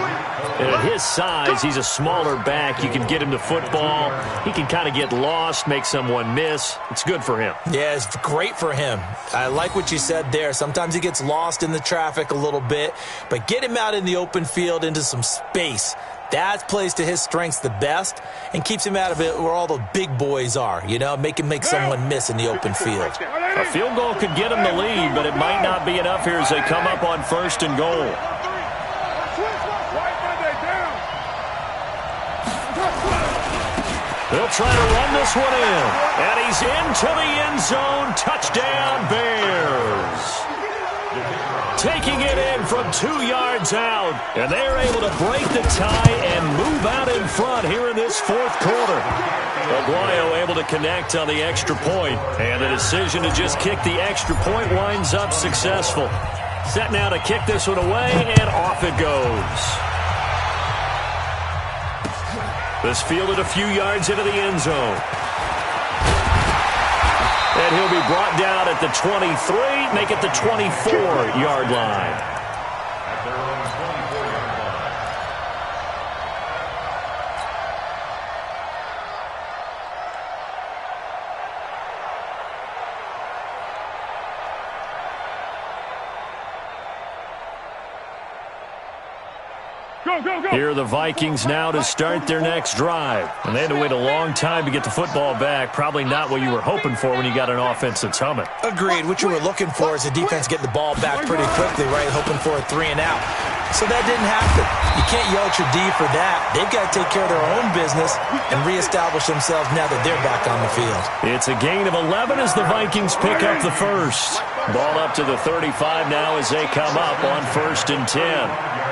S1: And at his size, he's a smaller back. You can get him to football. He can kind of get lost, make someone miss. It's good for him.
S2: Yeah, it's great for him. I like what you said there. Sometimes he gets lost in the traffic a little bit, but get him out in the open field into some space. That plays to his strengths the best and keeps him out of it where all the big boys are, you know, make someone miss in the open field.
S1: A field goal could get him the lead, but it might not be enough here as they come up on 1st and goal. They'll try to run this one in, and he's into the end zone. Touchdown, Bears. Taking it in from 2 yards out, and they're able to break the tie and move out in front here in this 4th quarter. Aguayo able to connect on the extra point, and the decision to just kick the extra point winds up successful. Set now to kick this one away, and off it goes. This fielded a few yards into the end zone. And he'll be brought down at the 23, make it the 24-yard line.
S4: At their own 24-yard line.
S3: Go.
S1: Here are the Vikings now to start their next drive. And they had to wait a long time to get the football back. Probably not what you were hoping for when you got an offense that's humming.
S2: Agreed. What you were looking for is the defense getting the ball back pretty quickly, right? Hoping for a 3 and out. So that didn't happen. You can't yell at your D for that. They've got to take care of their own business and reestablish themselves now that they're back on the field.
S1: It's a gain of 11 as the Vikings pick up the first. Ball up to the 35 now as they come up on 1st and 10.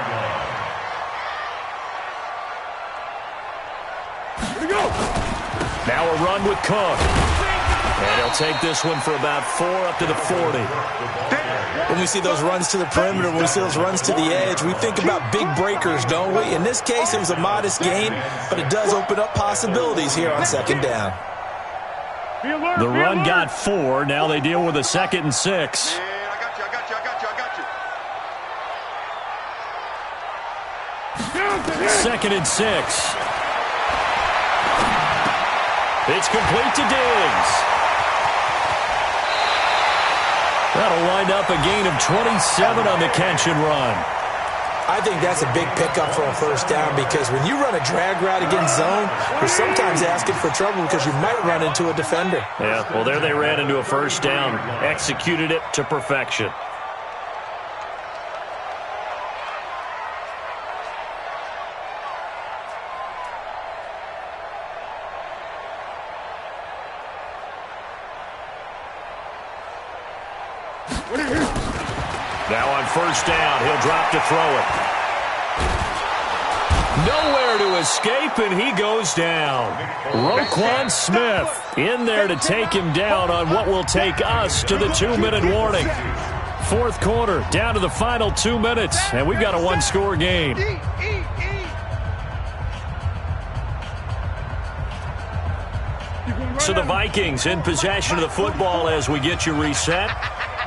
S1: Now a run with Cook. And he'll take this one for about 4 up to the 40.
S2: When we see those runs to the perimeter, when we see those runs to the edge, we think about big breakers, don't we? In this case, it was a modest gain, but it does open up possibilities here on 2nd down.
S1: The run got 4. Now they deal with a 2nd and 6.
S3: I got you.
S1: 2nd and 6. It's complete to Diggs. That'll wind up a gain of 27 on the catch and run.
S2: I think that's a big pickup for a first down because when you run a drag route against zone, you're sometimes asking for trouble because you might run into a defender.
S1: Yeah, well, there they ran into a first down. Executed it to perfection. Now on first down, he'll drop to throw it. Nowhere to escape, and he goes down. Roquan Smith in there to take him down on what will take us to the 2-minute warning. 4th quarter, down to the final 2 minutes, and we've got a 1-score game. So the Vikings in possession of the football as we get you reset.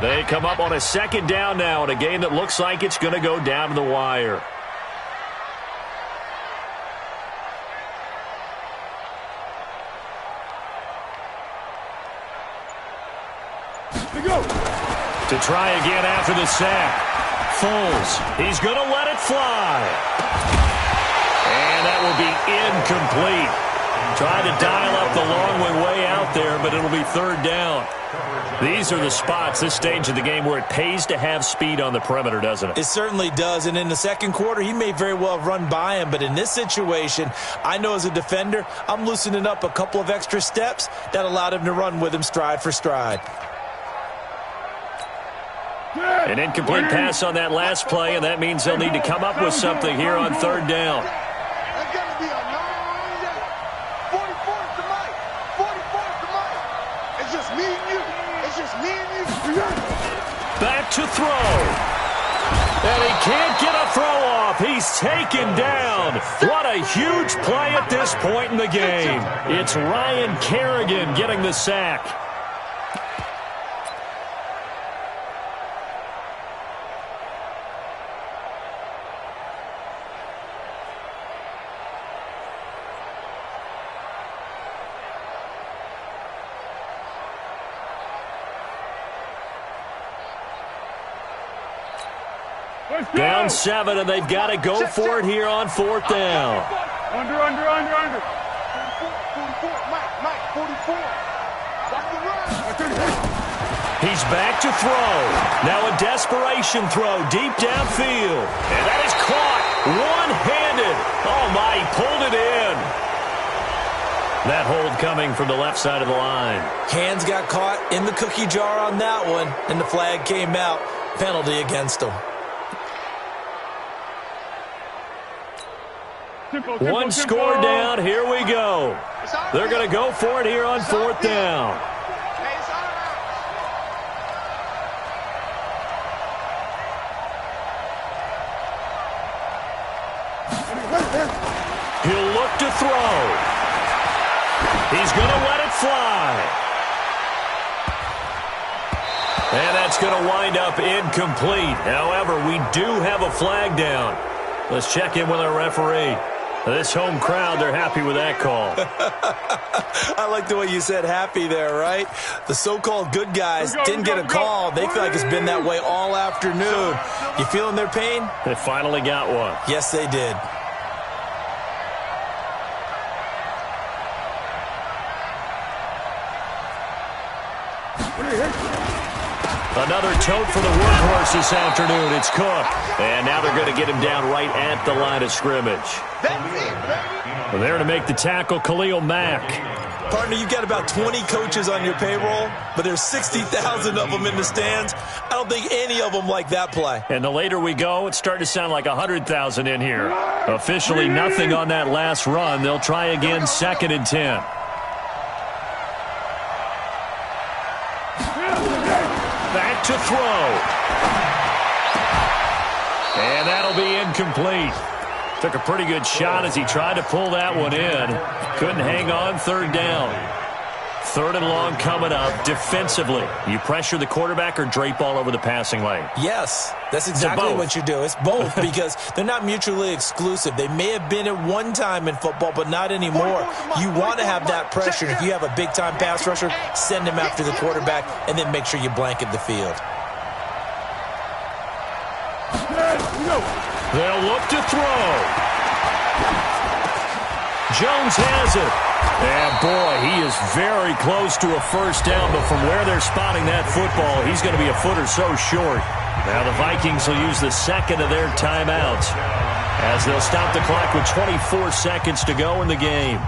S1: They come up on a 2nd down now in a game that looks like it's going to go down to the wire. To try again after the sack. Foles, he's going to let it fly. And that will be incomplete. Tried to dial up the long way out there, but it'll be 3rd down. These are the spots, this stage of the game, where it pays to have speed on the perimeter, doesn't it?
S2: It certainly does, and in the 2nd quarter, he may very well have run by him, but in this situation, I know as a defender, I'm loosening up a couple of extra steps that allowed him to run with him stride for stride.
S1: An incomplete pass on that last play, and that means they'll need to come up with something here on 3rd down.
S3: That's got to be a long day. 44 to my
S1: Back to throw. And he can't get a throw off. He's taken down. What a huge play at this point in the game. It's Ryan Kerrigan getting the sack. Down 7, and they've got to go for it here on 4th down.
S3: Under. 44. Mike, 44. Watch the run.
S1: He's back to throw. Now a desperation throw deep downfield. And that is caught one-handed. Oh, my, he pulled it in. That hold coming from the left side of the line.
S2: Hands got caught in the cookie jar on that one, and the flag came out. Penalty against him.
S1: One score down. Here we go. They're going to go for it here on 4th down. He'll look to throw. He's going to let it fly. And that's going to wind up incomplete. However, we do have a flag down. Let's check in with our referee. This home crowd, they're happy with that call.
S2: I like the way you said happy there, right? The so-called good guys didn't get a call. They feel like it's been that way all afternoon. You feeling their pain?
S1: They finally got one.
S2: Yes, they did.
S1: Another tote for the workhorse this afternoon. It's Cook. And now they're going to get him down right at the line of scrimmage. Well, there to make the tackle, Khalil Mack.
S2: Partner, you've got about 20 coaches on your payroll, but there's 60,000 of them in the stands. I don't think any of them like that play.
S1: And the later we go, it's starting to sound like 100,000 in here. Officially nothing on that last run. They'll try again, 2nd and 10. Back to throw. And that'll be incomplete. Took a pretty good shot as he tried to pull that one in. Couldn't hang on, 3rd down. 3rd and long coming up. Defensively, you pressure the quarterback or drape all over the passing lane?
S2: Yes, that's exactly what you do. It's both because they're not mutually exclusive. They may have been at one time in football, but not anymore. You want to have that pressure. If you have a big-time pass rusher, send him after the quarterback, and then make sure you blanket the field.
S1: They'll look to throw. Jones has it. And, boy, he is very close to a 1st down, but from where they're spotting that football, he's going to be a foot or so short. Now the Vikings will use the 2nd of their timeouts as they'll stop the clock with 24 seconds to go in the game.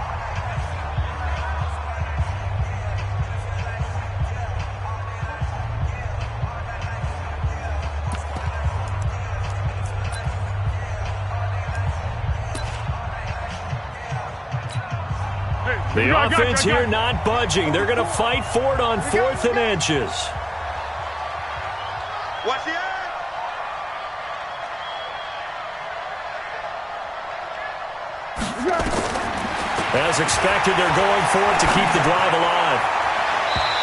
S1: The offense here not budging. They're going to fight for it on 4th and inches.
S3: Watch the end.
S1: As expected, they're going for it to keep the drive alive.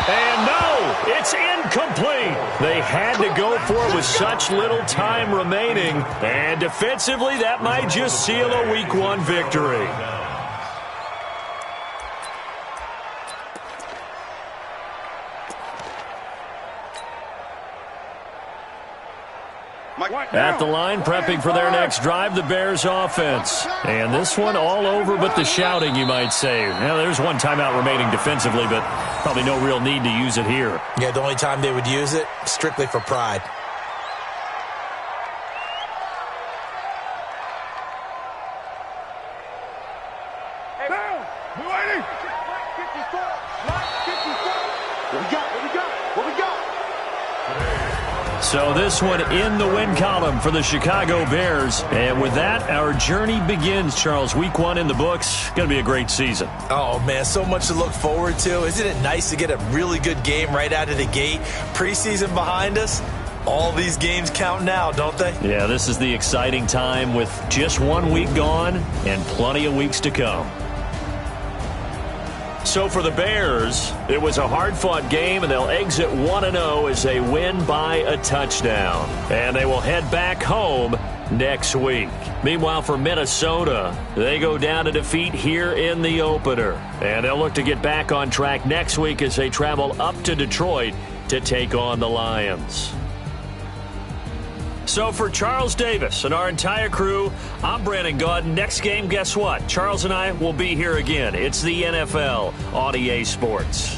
S1: And no, it's incomplete. They had to go for it with such little time remaining. And defensively, that might just seal a Week 1 victory. At the line, prepping for their next drive, the Bears offense. And this one all over but the shouting, you might say. Now, there's one timeout remaining defensively, but probably no real need to use it here.
S2: Yeah, the only time they would use it, strictly for pride.
S3: Hey, we're waiting. 54. What we got?
S1: So this one in the win column for the Chicago Bears. And with that, our journey begins, Charles. Week 1 in the books. Going to be a great season.
S2: Oh, man, so much to look forward to. Isn't it nice to get a really good game right out of the gate? Preseason behind us. All these games count now, don't they?
S1: Yeah, this is the exciting time with just 1 week gone and plenty of weeks to come. So for the Bears, it was a hard-fought game, and they'll exit 1-0 as they win by a touchdown. And they will head back home next week. Meanwhile, for Minnesota, they go down to defeat here in the opener. And they'll look to get back on track next week as they travel up to Detroit to take on the Lions. So for Charles Davis and our entire crew, I'm Brandon Gaudin. Next game, guess what? Charles and I will be here again. It's the NFL on EA Sports.